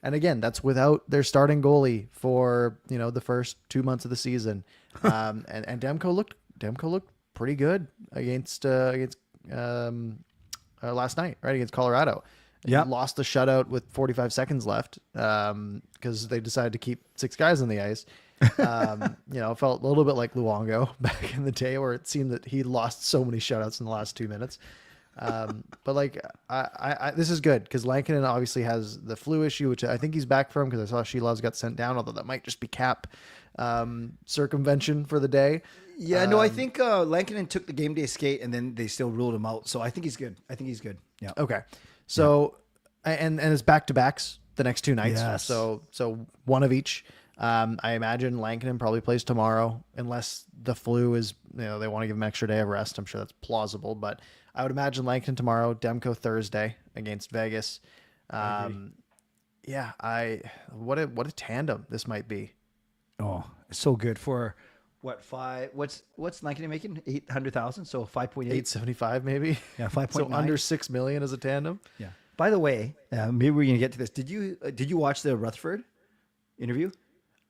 Speaker 1: and again, that's without their starting goalie for, the first 2 months of the season. And Demko looked pretty good against last night, right? Against Colorado.
Speaker 2: Yeah.
Speaker 1: Lost the shutout with 45 seconds left because they decided to keep 6 guys on the ice. It felt a little bit like Luongo back in the day where it seemed that he lost so many shutouts in the last 2 minutes. But this is good because Lankinen obviously has the flu issue, which I think he's back from because I saw Shelov's got sent down, although that might just be cap circumvention for the day.
Speaker 2: Yeah, no, I think Lankinen took the game day skate and then they still ruled him out. So I think he's good. Yeah.
Speaker 1: Okay. So, and it's back-to-backs the next 2 nights.
Speaker 2: Yes.
Speaker 1: So one of each. I imagine Lankinen probably plays tomorrow unless the flu is, they want to give him an extra day of rest. I'm sure that's plausible, but I would imagine Lankinen tomorrow, Demko Thursday against Vegas. What a tandem this might be.
Speaker 2: Oh, it's so good for what's Lankinen making? 800,000. So 5.8,
Speaker 1: 875 maybe.
Speaker 2: Yeah. 5.9.
Speaker 1: So under 6 million as a tandem.
Speaker 2: Yeah. By the way, maybe we're going to get to this. Did you watch the Rutherford interview?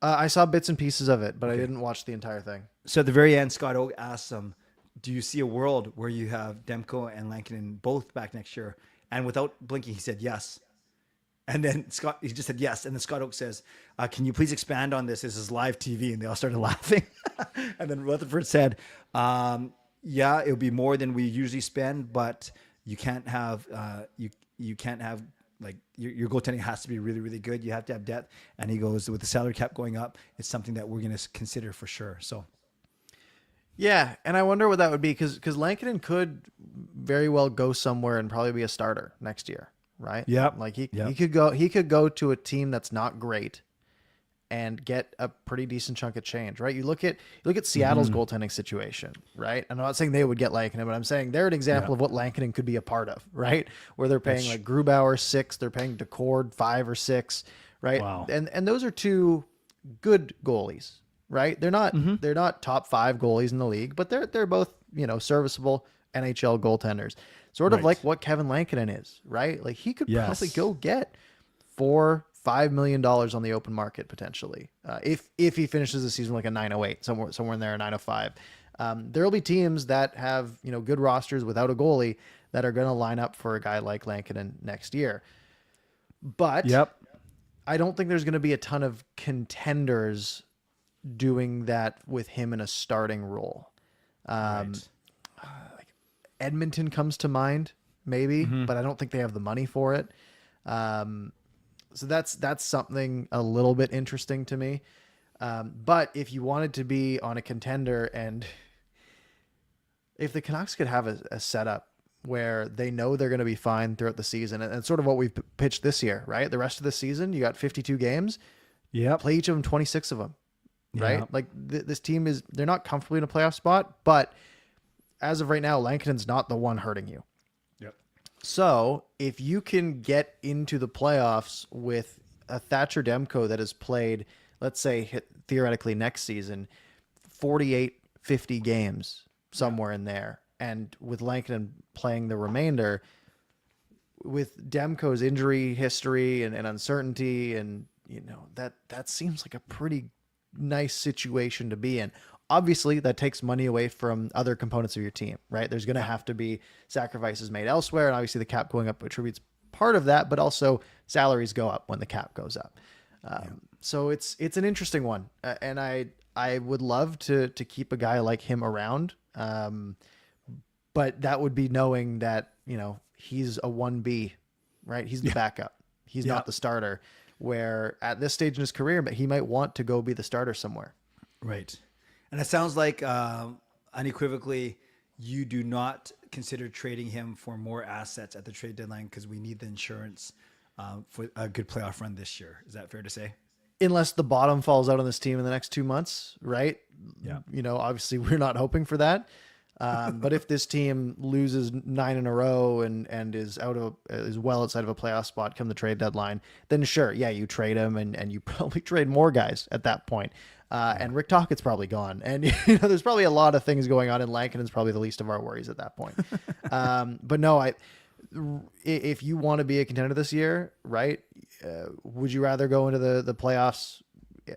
Speaker 1: I saw bits and pieces of it, but I didn't watch the entire thing.
Speaker 2: So at the very end, Scott Oak asked him, do you see a world where you have Demko and Lankinen both back next year? And without blinking, he said yes. And then he just said yes. And then Scott Oak says, can you please expand on this? This is live TV. And they all started laughing. And then Rutherford said, yeah, it'll be more than we usually spend, but you can't have, you can't have, like, your goaltending has to be really, really good. You have to have depth. And he goes, with the salary cap going up, it's something that we're going to consider for sure. So,
Speaker 1: yeah, and I wonder what that would be, because Lankinen could very well go somewhere and probably be a starter next year, right?
Speaker 2: Yeah,
Speaker 1: like he could go to a team that's not great and get a pretty decent chunk of change, right? You look at Seattle's goaltending situation, right? I'm not saying they would get Lankinen, but I'm saying they're an example of what Lankinen could be a part of, right? Where they're paying like Grubauer 6, they're paying Decord 5 or 6, right?
Speaker 2: Wow.
Speaker 1: And those are two good goalies. Right, they're not top 5 goalies in the league, but they're both, serviceable NHL goaltenders. Sort of like what Kevin Lankinen is, right? Like he could probably go get $4-5 million on the open market potentially, if he finishes the season like a 908, somewhere in there, a 905. There'll be teams that have good rosters without a goalie that are going to line up for a guy like Lankinen next year. But I don't think there's going to be a ton of contenders doing that with him in a starting role. Like Edmonton comes to mind, maybe, but I don't think they have the money for it. So that's something a little bit interesting to me. But if you wanted to be on a contender, and if the Canucks could have a setup where they know they're going to be fine throughout the season, and sort of what we've pitched this year, right? The rest of the season, you got 52 games. Play each of them, 26 of them. Right? Like this team they're not comfortably in a playoff spot, but as of right now, Lankinen's not the one hurting you. So if you can get into the playoffs with a Thatcher Demko that has played, let's say theoretically next season, 48, 50 games somewhere in there, and with Lankinen playing the remainder, with Demko's injury history and uncertainty, and that seems like a pretty nice situation to be in. Obviously, that takes money away from other components of your team, right? There's going to have to be sacrifices made elsewhere, and obviously the cap going up attributes part of that, but also salaries go up when the cap goes up. So it's an interesting one, and I would love to keep a guy like him around, but that would be knowing that he's a 1B, right? He's the backup. He's not the starter. Where at this stage in his career, but he might want to go be the starter somewhere.
Speaker 2: Right. And it sounds like unequivocally, you do not consider trading him for more assets at the trade deadline because we need the insurance for a good playoff run this year. Is that fair to say?
Speaker 1: Unless the bottom falls out on this team in the next 2 months, right?
Speaker 2: Yeah.
Speaker 1: Obviously we're not hoping for that. But if this team loses 9 in a row and is well outside of a playoff spot come the trade deadline, then sure, you trade him and you probably trade more guys at that point. And Rick Tocchet's probably gone, and there's probably a lot of things going on, and Lankinen's probably the least of our worries at that point. But no, if you want to be a contender this year, right? Would you rather go into the playoffs?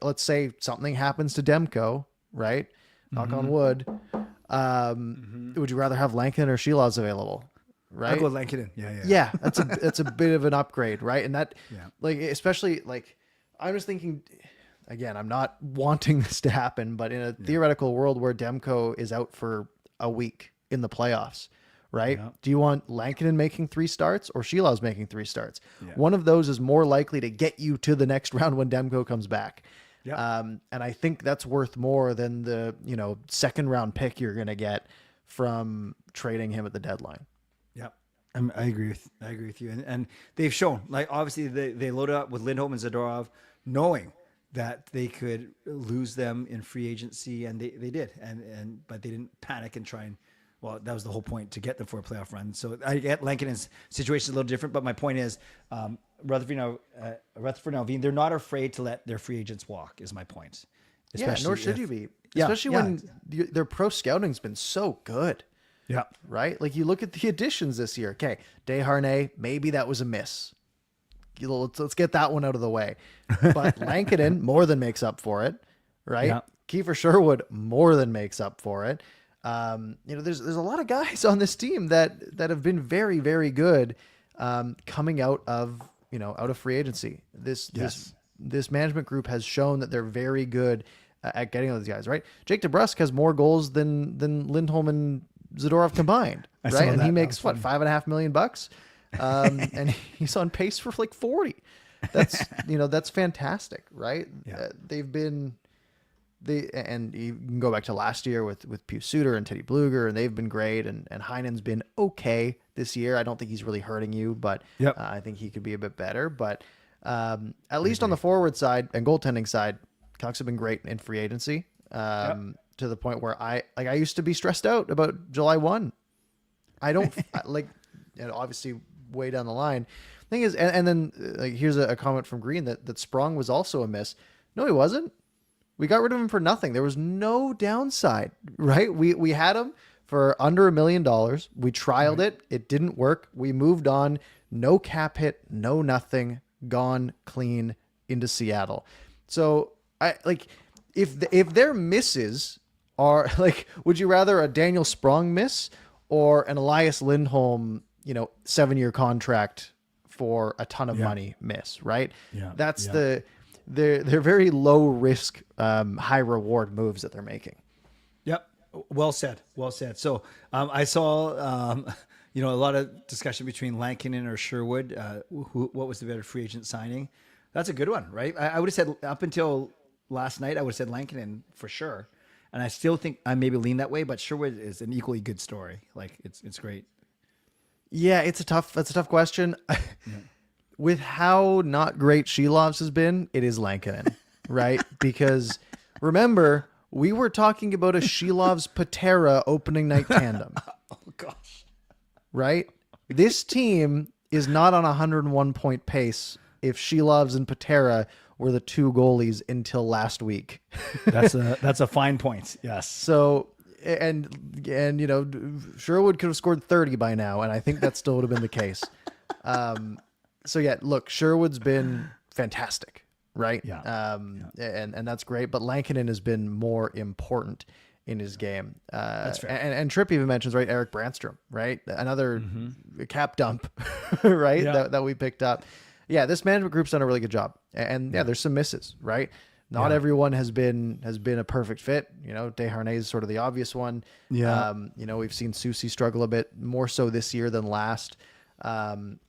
Speaker 1: Let's say something happens to Demko, right? Knock on wood. Would you rather have Lankinen or Sheilaz available? Right.
Speaker 2: I'll go Lankinen.
Speaker 1: Yeah. That's a bit of an upgrade, right? And that, especially I'm just thinking, again, I'm not wanting this to happen, but in a theoretical world where Demko is out for a week in the playoffs, right? Yeah. Do you want Lankinen making 3 starts or Sheilaz making 3 starts? Yeah. One of those is more likely to get you to the next round when Demko comes back. Yeah. And I think that's worth more than the, second round pick you're going to get from trading him at the deadline.
Speaker 2: Yeah. I agree with you. And they've shown, obviously they loaded up with Lindholm and Zadorov knowing that they could lose them in free agency, and they did. But they didn't panic and try and, well, that was the whole point, to get them for a playoff run. So I get Lankinen's situation is a little different, but my point is, Rutherford and Alvin, they're not afraid to let their free agents walk, is my point.
Speaker 1: Especially nor should you be. Especially when their pro scouting's been so good.
Speaker 2: Yeah.
Speaker 1: Right? You look at the additions this year. Okay, Desharnais, maybe that was a miss. Let's get that one out of the way. But Lankinen more than makes up for it, right? Yeah. KIEFER Sherwood more than makes up for it. There's a lot of guys on this team that have been very, very good coming out of out of free agency.
Speaker 2: Yes.
Speaker 1: This management group has shown that they're very good at getting those guys, right? Jake DeBrusk has more goals than Lindholm and Zadorov combined,
Speaker 2: I saw
Speaker 1: right? And
Speaker 2: that.
Speaker 1: he
Speaker 2: That
Speaker 1: makes
Speaker 2: was
Speaker 1: what,
Speaker 2: funny.
Speaker 1: $5.5 million bucks, and he's on pace for like 40. That's that's fantastic, right?
Speaker 2: Yeah.
Speaker 1: And you can go back to last year with Pius Suter and Teddy Bluger, and they've been great, and Heinen's been okay this year. I don't think he's really hurting you, but
Speaker 2: Yep.
Speaker 1: I think he could be a bit better. But at least on the forward side and goaltending side, Canucks have been great in free agency. To the point where I used to be stressed out about July 1. I don't obviously way down the line. Thing is, and then here's a comment from Green that Sprong was also a miss. No, he wasn't. We got rid of him for nothing. There was no downside, right? We had him for under $1 million. We trialed it. It didn't work. We moved on. No cap hit, no nothing, gone clean into Seattle. So if their misses are would you rather a Daniel Sprong miss or an Elias Lindholm, 7-year contract for a ton of money miss, right?
Speaker 2: Yeah.
Speaker 1: That's
Speaker 2: Yeah.
Speaker 1: they're very low risk, high reward moves that they're making.
Speaker 2: Yep. Well said. Well said. So I saw, a lot of discussion between Lankinen or Sherwood. What was the better free agent signing? That's a good one, right? I would have said up until last night, I would have said Lankinen for sure. And I still think I maybe lean that way, but Sherwood is an equally good story. Like it's great.
Speaker 1: Yeah, that's a tough question. With how not great Shelov's has been, it is Lankinen, right? Because remember, we were talking about a Shelov's Patera opening night tandem.
Speaker 2: Oh gosh.
Speaker 1: Right? This team is not on a 101 point pace if Shelov's and Patera were the two goalies until last week.
Speaker 2: That's a fine point. Yes.
Speaker 1: So and Sherwood could have scored 30 by now, and I think that still would have been the case. So yeah, look, Sherwood's been fantastic, right?
Speaker 2: Yeah.
Speaker 1: And that's great, but Lankinen has been more important in his game.
Speaker 2: That's fair.
Speaker 1: And Tripp even mentions, right, Eric Brandstrom, right? Another cap dump, right?
Speaker 2: Yeah.
Speaker 1: That we picked up. Yeah, this management group's done a really good job. And there's some misses, right? Not everyone has been a perfect fit. Desharnais is sort of the obvious one.
Speaker 2: Yeah.
Speaker 1: We've seen Soucy struggle a bit more so this year than last. But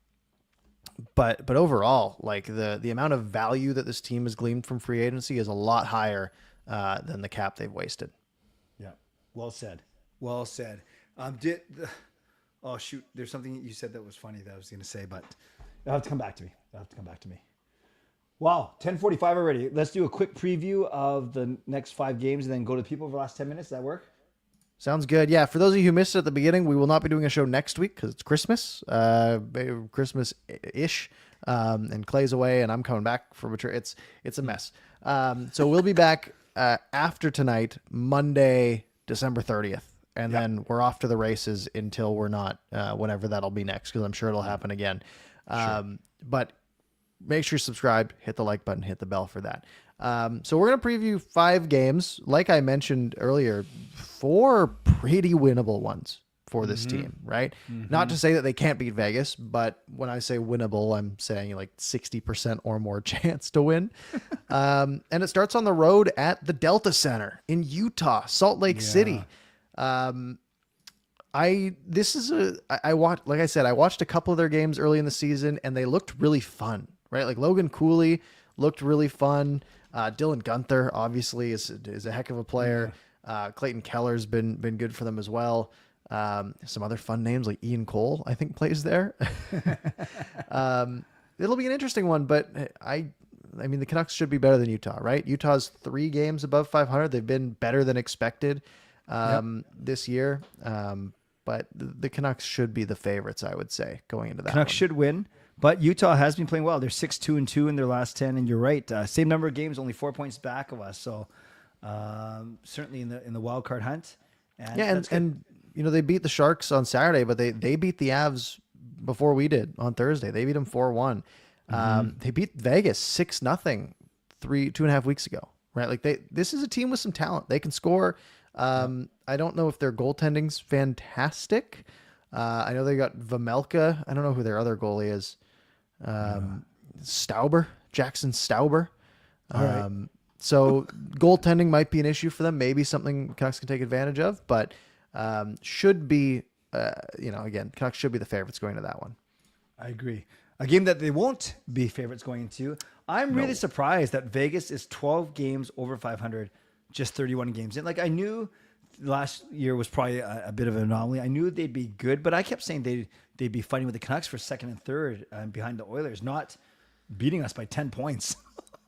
Speaker 1: overall, the amount of value that this team has gleaned from free agency is a lot higher than the cap they've wasted.
Speaker 2: Yeah. Well said. Well said. Oh shoot, there's something you said that was funny that I was going to say, but it'll have to come back to me. Wow, 10:45 already. Let's do a quick preview of the next 5 games and then go to the people for the last 10 minutes. Does that work?
Speaker 1: Sounds good. Yeah, for those of you who missed it at the beginning, we will not be doing a show next week because it's Christmas, Christmas-ish, and Clay's away, and I'm coming back from it's a mess. So we'll be back after tonight, Monday, December 30th, and then we're off to the races until we're not, whenever that'll be next, because I'm sure it'll happen again. But make sure you subscribe, hit the like button, hit the bell for that. So we're going to preview 5 games. Like I mentioned earlier, 4 pretty winnable ones for this team, right? Not to say that they can't beat Vegas, but when I say winnable, I'm saying 60% or more chance to win. And it starts on the road at the Delta Center in Utah, Salt Lake City. I watched a couple of their games early in the season and they looked really fun, right? Like Logan Cooley looked really fun. Dylan Gunther obviously is a heck of a player. Clayton Keller's been good for them as well. Some other fun names like Ian Cole, I think, plays there. It'll be an interesting one, but I mean, the Canucks should be better than Utah, right? Utah's 3 games above 500. They've been better than expected this year. But the Canucks should be the favorites, I would say, going into that.
Speaker 2: Canucks
Speaker 1: one.
Speaker 2: should win, but Utah has been playing well. They're 6-2-2 in their last 10, and you're right. Same number of games, only 4 points back of us. So certainly in the wild card hunt. And
Speaker 1: they beat the Sharks on Saturday, but they beat the Avs before we did on Thursday. They beat them 4-1. They beat Vegas 6-0 2.5 weeks ago, right? This is a team with some talent. They can score. I don't know if their goaltending's fantastic. I know they got Vamelka. I don't know who their other goalie is. Jackson Stauber.
Speaker 2: All right.
Speaker 1: So goaltending might be an issue for them. Maybe something Canucks can take advantage of, but should be, again, Canucks should be the favorites going to that one.
Speaker 2: I agree. A game that they won't be favorites going into. I'm really surprised that Vegas is 12 games over 500, just 31 games in. Like, I knew last year was probably a bit of an anomaly. I knew they'd be good, but I kept saying they'd be fighting with the Canucks for second and third behind the Oilers, not beating us by 10 points.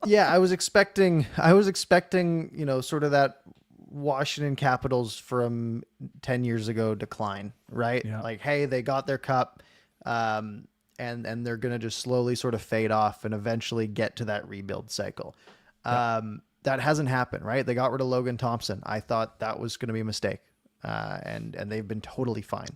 Speaker 1: Yeah, I was expecting, sort of that Washington Capitals from 10 years ago decline, right?
Speaker 2: Yeah.
Speaker 1: Like, hey, they got their cup, and they're going to just slowly sort of fade off and eventually get to that rebuild cycle. That hasn't happened, right? They got rid of Logan Thompson. I thought that was going to be a mistake, and they've been totally fine.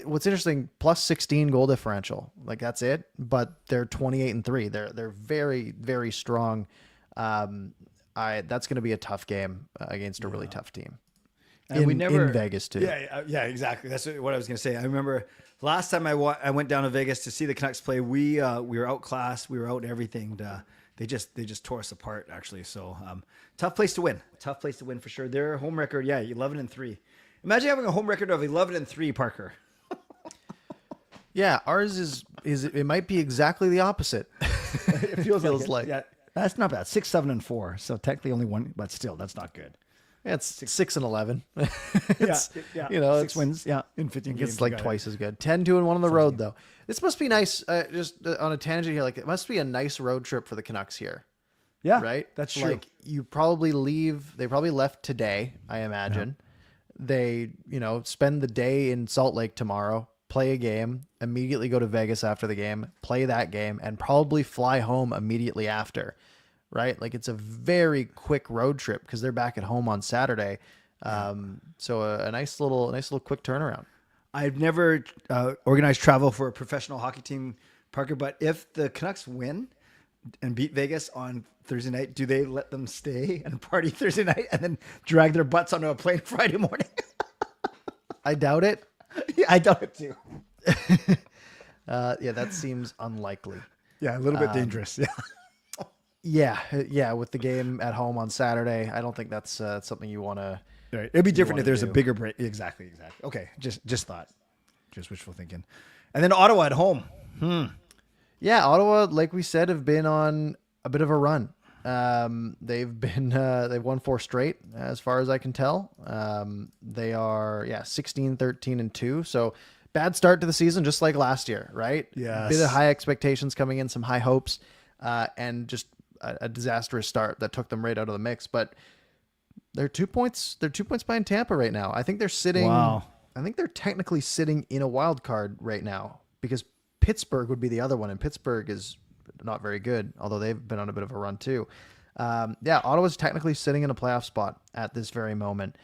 Speaker 1: What's interesting, plus 16 goal differential, like that's it, but they're 28-3. They're very, very strong. That's going to be a tough game against a really tough team.
Speaker 2: And in
Speaker 1: Vegas too.
Speaker 2: Yeah, exactly. That's what I was going to say. I remember last time I went down to Vegas to see the Canucks play. We were outclassed. We were out in everything. They just tore us apart, actually. So tough place to win. Tough place to win for sure. Their home record, 11-3. Imagine having a home record of 11-3, Parker.
Speaker 1: Yeah, ours is it might be exactly the opposite.
Speaker 2: It feels like.
Speaker 1: It.
Speaker 2: Yeah, that's not bad. 6-7-4. So technically only one, but still, that's not good.
Speaker 1: Yeah, it's 6-11.
Speaker 2: Yeah.
Speaker 1: 6
Speaker 2: wins. Yeah, in 15 games.
Speaker 1: It's like twice as good. 10-2-1 on the road though. This must be nice. Just on a tangent here, like it must be a nice road trip for the Canucks here.
Speaker 2: Yeah,
Speaker 1: right.
Speaker 2: That's true.
Speaker 1: Like you probably leave. They probably left today, I imagine. Yeah. They spend the day in Salt Lake tomorrow, play a game, immediately go to Vegas after the game, play that game, and probably fly home immediately after. Right? Like it's a very quick road trip because they're back at home on Saturday. So a nice little quick turnaround.
Speaker 2: I've never organized travel for a professional hockey team, Parker, but if the Canucks win and beat Vegas on Thursday night, do they let them stay and party Thursday night and then drag their butts onto a plane Friday morning?
Speaker 1: I doubt it.
Speaker 2: Yeah, I doubt it too.
Speaker 1: That seems unlikely.
Speaker 2: Yeah, a little bit dangerous. Yeah.
Speaker 1: Yeah. With the game at home on Saturday, I don't think that's something you want to.
Speaker 2: Right. It'd be different if there's a bigger break. Exactly. Okay. Just thought. Just wishful thinking. And then Ottawa at home.
Speaker 1: Yeah, Ottawa, like we said, have been on a bit of a run. They've won 4 straight, as far as I can tell. They are 16-13-2. So bad start to the season, just like last year, right?
Speaker 2: Yeah.
Speaker 1: Bit of high expectations coming in, some high hopes, and just a disastrous start that took them right out of the mix. But they're 2 points. They're 2 points behind Tampa right now. I think they're sitting.
Speaker 2: Wow.
Speaker 1: I think they're technically sitting in a wild card right now because Pittsburgh would be the other one, and Pittsburgh is not very good, although they've been on a bit of a run too. Ottawa's technically sitting in a playoff spot at this very moment,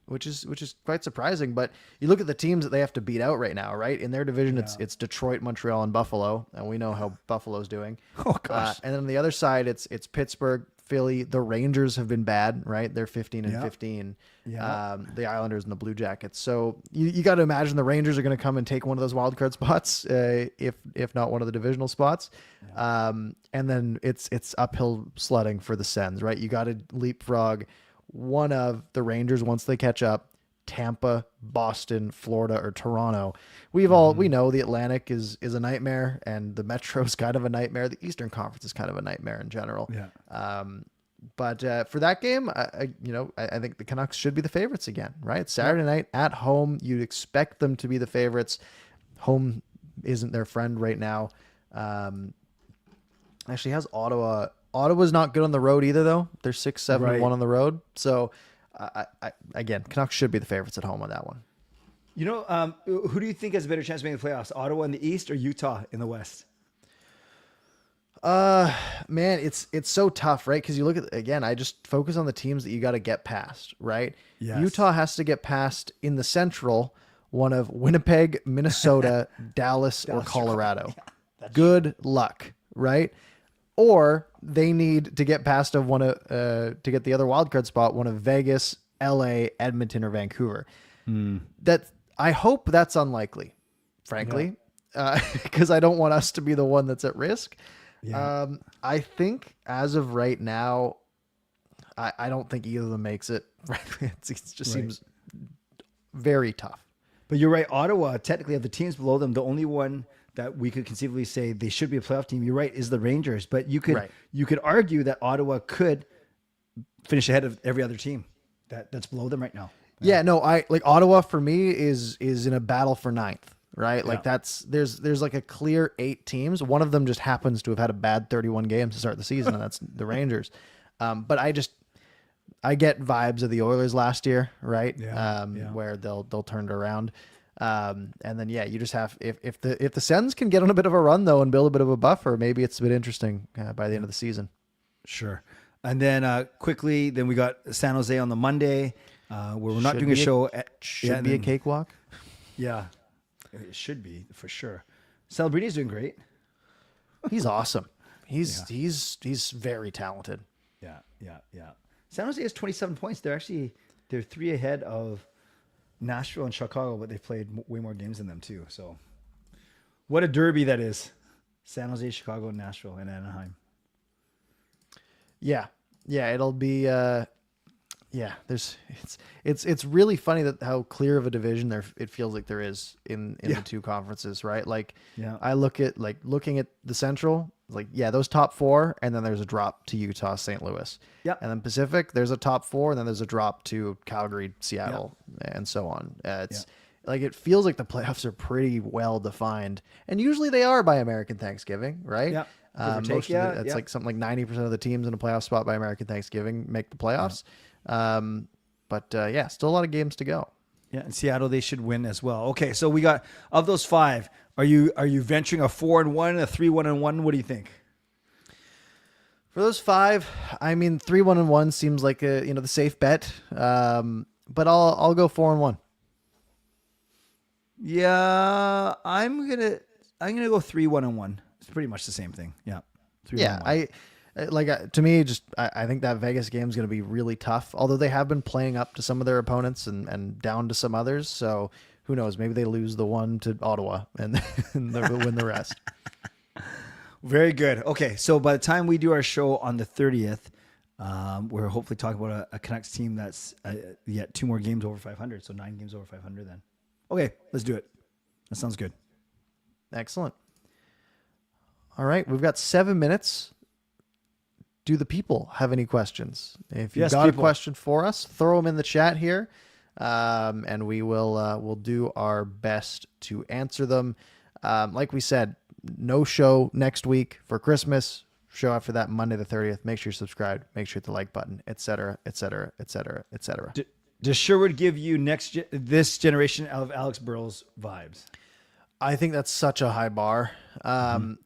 Speaker 1: which is quite surprising. But you look at the teams that they have to beat out right now, right? In their division, it's Detroit, Montreal, and Buffalo, and we know how Buffalo's doing.
Speaker 2: Oh gosh!
Speaker 1: And then on the other side, it's Pittsburgh, Philly. The Rangers have been bad, right? They're 15-15. The Islanders and the Blue Jackets. So you got to imagine the Rangers are going to come and take one of those wild card spots, if not one of the divisional spots. And then it's uphill sledding for the Sens, right? You got to leapfrog one of the Rangers once they catch up. Tampa, Boston, Florida, or Toronto. We know the Atlantic is a nightmare, and the Metro is kind of a nightmare. The Eastern Conference is kind of a nightmare in general.
Speaker 2: Yeah.
Speaker 1: But for that game, I think the Canucks should be the favorites again, right? Saturday night at home, you'd expect them to be the favorites. Home isn't their friend right now. Actually has Ottawa. Ottawa's not good on the road either, though. They're 6-7-1 on the road. So, again, Canucks should be the favorites at home on that one.
Speaker 2: Who do you think has a better chance of making the playoffs? Ottawa in the East or Utah in the West?
Speaker 1: Man, it's so tough, right? Because you look at, again, I just focus on the teams that you got to get past, right?
Speaker 2: Yes.
Speaker 1: Utah has to get past in the Central one of Winnipeg, Minnesota, Dallas, or Colorado. Yeah, good luck, right? Or they need to get past of one of to get the other wildcard spot, one of Vegas, LA, Edmonton, or Vancouver. That I hope that's unlikely, frankly. because I don't want us to be the one that's at risk.
Speaker 2: Yeah.
Speaker 1: I think as of right now, I don't think either of them makes it. Right? It just seems very tough.
Speaker 2: But you're right. Ottawa, technically, of the teams below them, the only one that we could conceivably say they should be a playoff team, you're right, is the Rangers. But you could argue that Ottawa could finish ahead of every other team that's below them right now.
Speaker 1: Yeah, no, I like Ottawa for me is in a battle for ninth, right? Like there's like a clear 8 teams. One of them just happens to have had a bad 31 games to start the season, and that's the Rangers. But I get vibes of the Oilers last year, right? Where they'll turn it around. And then you just have if the Sens can get on a bit of a run though and build a bit of a buffer, maybe it's a bit interesting by the end of the season.
Speaker 2: Sure. And then quickly, then we got San Jose on the Monday, where we're not doing a show.
Speaker 1: Should be a cakewalk.
Speaker 2: Yeah, it should be for sure. Celebrini's doing great.
Speaker 1: He's awesome. He's very talented.
Speaker 2: Yeah. San Jose has 27 points. They're 3 ahead of Nashville and Chicago, but they've played way more games than them too. So what a derby that is. San Jose, Chicago, Nashville, and Anaheim.
Speaker 1: Yeah. It'll be, it's really funny that how clear of a division it feels like there is in the two conferences, right? Like I looking at the Central, those top 4, and then there's a drop to Utah, St. Louis. Yeah. And then Pacific, there's a top 4, and then there's a drop to Calgary, Seattle, and so on. It feels like the playoffs are pretty well defined, and usually they are by American Thanksgiving, right? Yeah. It's like something like 90% of the teams in a playoff spot by American Thanksgiving make the playoffs. But still a lot of games to go.
Speaker 2: Yeah, in Seattle they should win as well. Okay, so we got of those 5. Are you venturing a 4-1, a 3-1-1? What do you think?
Speaker 1: For those 5, I mean 3-1-1 seems like the safe bet. But I'll go 4-1.
Speaker 2: Yeah, I'm gonna go 3-1-1. It's pretty much the same thing. Yeah.
Speaker 1: 3-1-1. To me, I think that Vegas game is going to be really tough. Although they have been playing up to some of their opponents and down to some others. So who knows? Maybe they lose the one to Ottawa and they'll win the rest.
Speaker 2: Very good. Okay, so by the time we do our show on the 30th, we're hopefully talking about a Canucks team that's yet 2 more games over 500. So 9 games over 500 then. Okay, let's do it. That sounds good.
Speaker 1: Excellent. All right, we've got 7 minutes. Do the people have any questions? If you've got a question for us, throw them in the chat here, and we will we'll do our best to answer them. Like we said, no show next week for Christmas. Show after that, Monday the 30th. Make sure you're subscribed. Make sure you hit the like button, etc., etc., etc., etc.
Speaker 2: Does Sherwood give you this generation of Alex Burrows vibes?
Speaker 1: I think that's such a high bar. I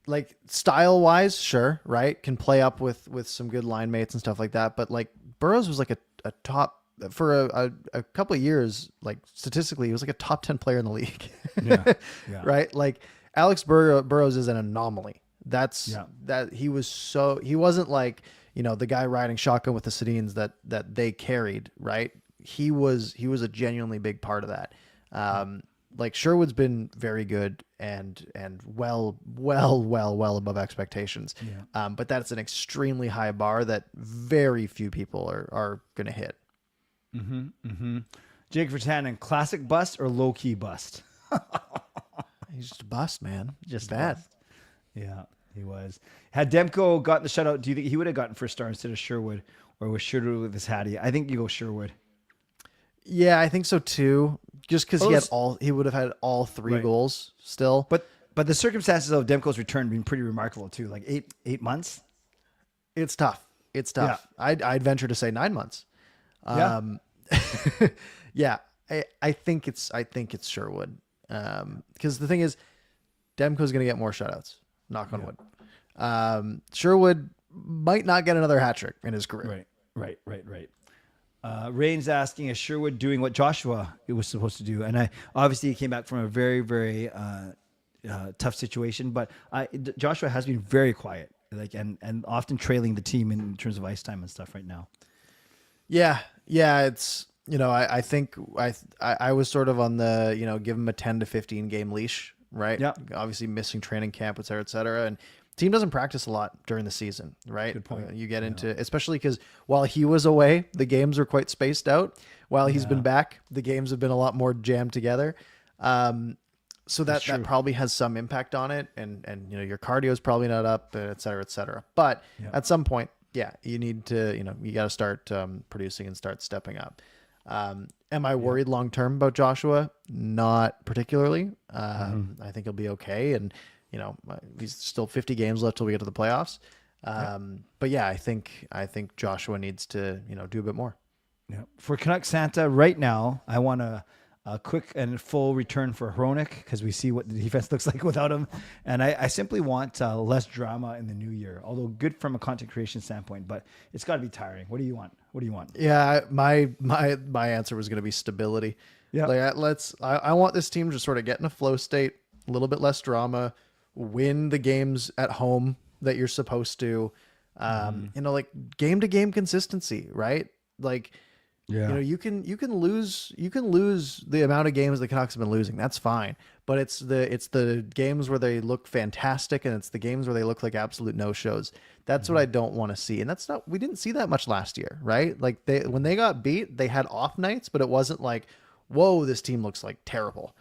Speaker 1: like style wise, sure, right? Can play up with some good line mates and stuff like that. But like Burrows was like a top for a couple of years, like statistically, he was like a top 10 player in the league. Yeah. Right. Like Alex Burrows is an anomaly. That he wasn't like, the guy riding shotgun with the Sedins that they carried, right? He was a genuinely big part of that. Like Sherwood's been very good and well above expectations. Yeah. But that's an extremely high bar that very few people are going to hit.
Speaker 2: Jake Vertanen, classic bust or low key bust?
Speaker 1: He's just a bust, man. Just bad.
Speaker 2: Bust. Yeah, he was. Had Demko gotten the shutout, do you think he would have gotten first star instead of Sherwood, or was Sherwood with his Hattie? I think you go Sherwood.
Speaker 1: Yeah, I think so too. Just because he would have had all 3 goals still.
Speaker 2: But the circumstances of Demko's return being pretty remarkable too. Like 8 months.
Speaker 1: It's tough. Yeah. I'd venture to say 9 months. Yeah. I think it's Sherwood. Because the thing is, Demko's going to get more shutouts. Knock on wood. Sherwood might not get another hat trick in his career.
Speaker 2: Right. Rain's asking, is Sherwood doing what Joshua was supposed to do? And obviously he came back from a very, very tough situation, but Joshua has been very quiet, and often trailing the team in terms of ice time and stuff right now.
Speaker 1: Yeah. I think I was sort of on the, give him a 10 to 15 game leash, right?
Speaker 2: Yeah.
Speaker 1: Obviously missing training camp, et cetera, et cetera. And team doesn't practice a lot during the season, right?
Speaker 2: Good point.
Speaker 1: You get into, especially because while he was away, the games were quite spaced out. While he's been back, the games have been a lot more jammed together. So that probably has some impact on it. And your cardio is probably not up, et cetera, et cetera. But at some point, you need to, you got to start producing and start stepping up. Am I worried long-term about Joshua? Not particularly. I think he'll be okay. And, he's still 50 games left till we get to the playoffs. But I think Joshua needs to, do a bit more.
Speaker 2: Yeah. For Canuck Santa right now, I want a quick and full return for Hronik because we see what the defense looks like without him. And I simply want less drama in the new year, although good from a content creation standpoint, but it's got to be tiring. What do you want?
Speaker 1: Yeah, my answer was going to be stability. Yeah. I want this team to sort of get in a flow state, a little bit less drama, win the games at home that you're supposed to, game to game consistency, right? Like, you can lose the amount of games the Canucks have been losing. That's fine. But it's the games where they look fantastic and it's the games where they look like absolute no-shows. That's what I don't want to see. And we didn't see that much last year, right? Like when they got beat, they had off nights, but it wasn't like, whoa, this team looks like terrible.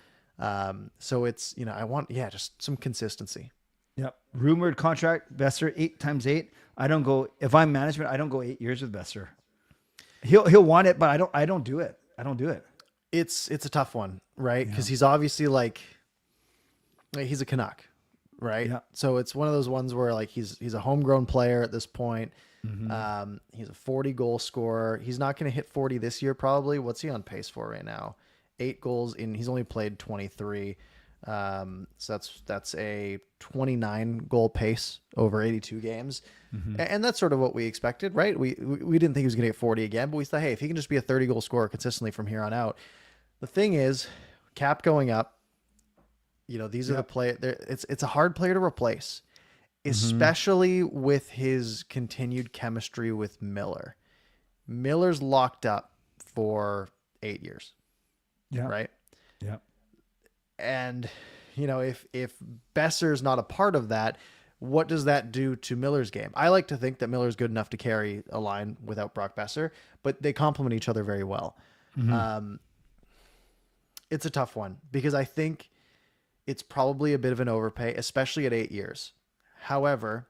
Speaker 1: So it's, I want, just some consistency.
Speaker 2: Yep. Rumored contract, Besser, 8 times 8. If I'm management, I don't go 8 years with Besser. He'll want it, but I don't do it.
Speaker 1: It's a tough one, right? Because he's obviously he's a Canuck, right? Yeah. So it's one of those ones where he's a homegrown player at this point. He's a 40 goal scorer. He's not going to hit 40 this year, probably. What's he on pace for right now? 8 goals he's only played 23. So that's a 29 goal pace over 82 games. And that's sort of what we expected, right? We didn't think he was going to get 40 again, but we thought, hey, if he can just be a 30 goal scorer consistently from here on out. The thing is, cap going up, these are the play. It's a hard player to replace, especially with his continued chemistry with Miller. Miller's locked up for 8 years. Yeah. Right.
Speaker 2: Yeah.
Speaker 1: And, if Besser's not a part of that, what does that do to Miller's game? I like to think that Miller's good enough to carry a line without Brock Besser, but they complement each other very well. It's a tough one because I think it's probably a bit of an overpay, especially at 8 years. However,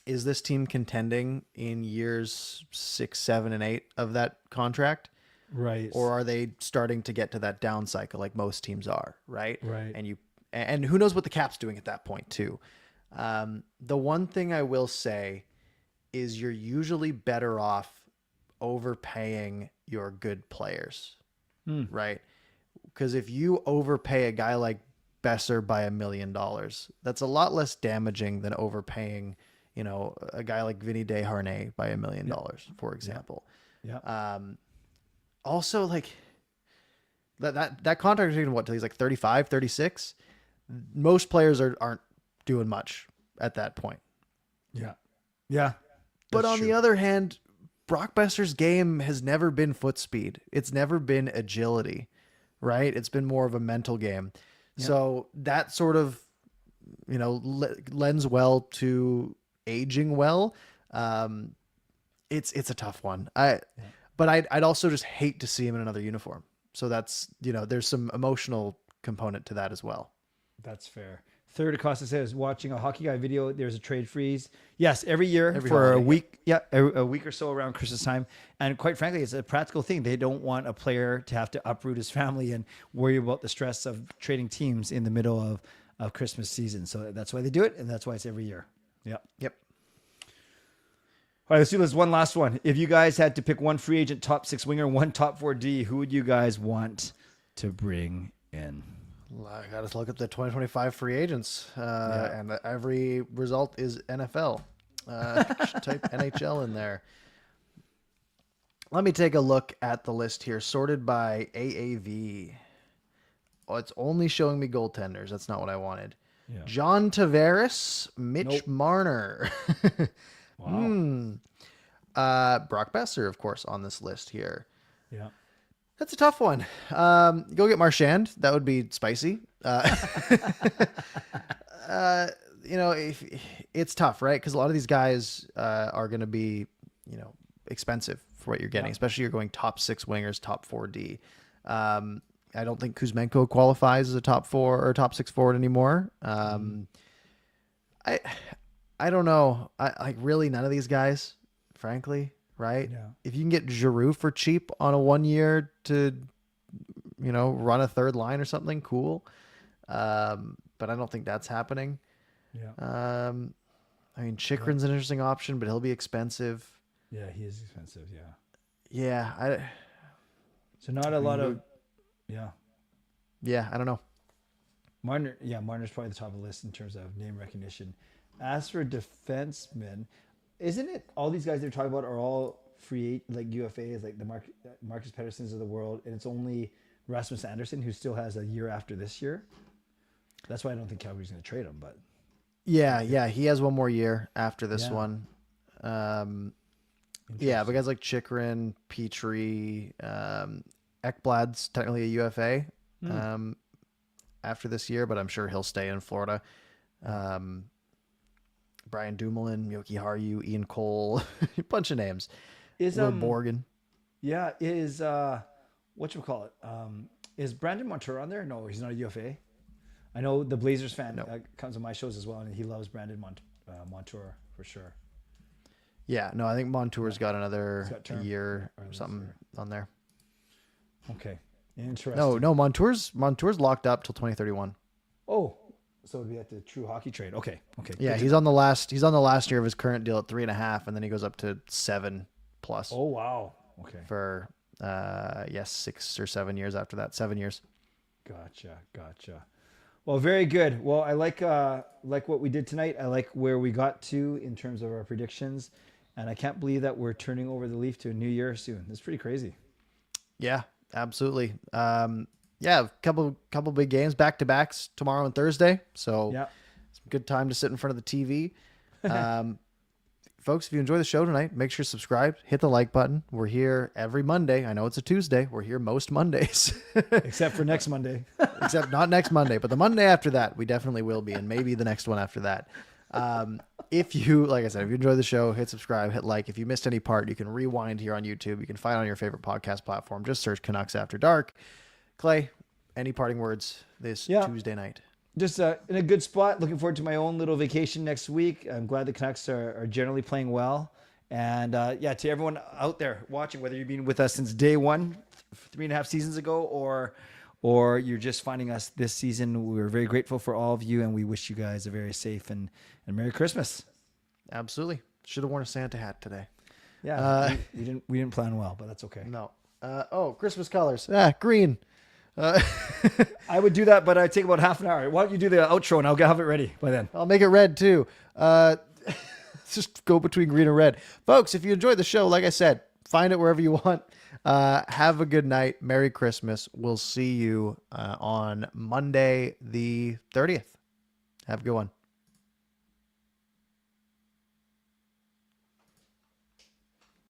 Speaker 1: is this team contending in years 6, 7, and 8 of that contract?
Speaker 2: Right.
Speaker 1: Or are they starting to get to that down cycle like most teams are, right?
Speaker 2: Right.
Speaker 1: And who knows what the cap's doing at that point too. The one thing I will say is you're usually better off overpaying your good players, right? Because if you overpay a guy like Besser by $1 million, that's a lot less damaging than overpaying, a guy like Vinny Desharnais by $1 million, for example.
Speaker 2: Yeah.
Speaker 1: Also, that contract is what till he's 35, 36. Most players aren't doing much at that point.
Speaker 2: Yeah. Yeah.
Speaker 1: But on the other hand, Brock Besser's game has never been foot speed. It's never been agility, right? It's been more of a mental game. Yeah. So that sort of, lends well to aging well. It's a tough one. But I'd also just hate to see him in another uniform. So that's, there's some emotional component to that as well.
Speaker 2: That's fair. Third Acosta says, watching a hockey guy video, there's a trade freeze. Yes, every year for a week. Yeah, a week or so around Christmas time. And quite frankly, it's a practical thing. They don't want a player to have to uproot his family and worry about the stress of trading teams in the middle of Christmas season. So that's why they do it, and that's why it's every year. Yep. All right, let's do this one last one. If you guys had to pick one free agent, top 6 winger, one top 4 D, who would you guys want to bring in?
Speaker 1: I got to look up the 2025 free agents, and every result is NFL. Type NHL in there. Let me take a look at the list here, sorted by AAV. Oh, it's only showing me goaltenders. That's not what I wanted. Yeah. John Tavares, Mitch Marner.
Speaker 2: Wow.
Speaker 1: Brock Besser, of course, on this list here.
Speaker 2: Yeah.
Speaker 1: That's a tough one. Go get Marchand. That would be spicy. If it's tough, right? Because a lot of these guys are going to be, expensive for what you're getting, especially you're going top 6 wingers, top 4D. I don't think Kuzmenko qualifies as a top 4 or top 6 forward anymore. I don't know. I really none of these guys, frankly, right?
Speaker 2: Yeah.
Speaker 1: If you can get Giroux for cheap on a 1 year to, run a third line or something, cool. But I don't think that's happening.
Speaker 2: Yeah.
Speaker 1: Chikrin's an interesting option, but he'll be expensive.
Speaker 2: Yeah, he is expensive. Yeah.
Speaker 1: Yeah.
Speaker 2: So not a lot of,
Speaker 1: Yeah, I don't know.
Speaker 2: Marner's probably the top of the list in terms of name recognition. As for defensemen, isn't it all these guys they're talking about are all free like UFAs, like the Marcus Petterssons of the world, and it's only Rasmus Anderson who still has a year after this year. That's why I don't think Calgary's going to trade him. But
Speaker 1: yeah, he has one more year after this one. But guys like Chikrin, Petrie, Ekblad's technically a UFA after this year, but I'm sure he'll stay in Florida. Brian Dumoulin, Yoki Haru, Ian Cole, a bunch of names.
Speaker 2: Is
Speaker 1: Will Borgen.
Speaker 2: Yeah, is whatchamacallit? Is Brandon Montour on there? No, he's not a UFA. I know the Blazers fan comes on my shows as well, and he loves Brandon Montour for sure.
Speaker 1: Yeah, no, I think Montour's got another year or something on there.
Speaker 2: Okay, interesting.
Speaker 1: No, Montour's locked up till 2031.
Speaker 2: Oh, so it'd be at the true hockey trade. Okay.
Speaker 1: Yeah, he's on the last year of his current deal at 3.5, and then he goes up to 7+.
Speaker 2: Oh wow. Okay.
Speaker 1: For 6 or 7 years after that. 7 years.
Speaker 2: Gotcha. Well, very good. Well, I like what we did tonight. I like where we got to in terms of our predictions, and I can't believe that we're turning over the leaf to a new year soon. That's pretty crazy.
Speaker 1: Yeah, absolutely. A couple big games, back-to-backs tomorrow and Thursday. So it's a good time to sit in front of the TV. Folks, if you enjoy the show tonight, make sure to subscribe, hit the like button. We're here every Monday. I know it's a Tuesday. We're here most Mondays.
Speaker 2: Except for next Monday.
Speaker 1: Except not next Monday, but the Monday after that, we definitely will be, and maybe the next one after that. If you enjoy the show, hit subscribe, hit like. If you missed any part, you can rewind here on YouTube. You can find it on your favorite podcast platform. Just search Canucks After Dark. Clay, any parting words this Tuesday night?
Speaker 2: Just in a good spot. Looking forward to my own little vacation next week. I'm glad the Canucks are generally playing well. And to everyone out there watching, whether you've been with us since day one, 3.5 seasons ago, or you're just finding us this season, we're very grateful for all of you, and we wish you guys a very safe and Merry Christmas.
Speaker 1: Absolutely. Should have worn a Santa hat today.
Speaker 2: Yeah, we didn't plan well, but that's okay.
Speaker 1: No. Christmas colors. Green.
Speaker 2: I would do that, but I'd take about half an hour. Why don't you do the outro and I'll have it ready by then.
Speaker 1: I'll make it red too. Just go between green and red. Folks, if you enjoyed the show, like I said, find it wherever you want. Have a good night. Merry Christmas. We'll see you on Monday the 30th. Have a good one.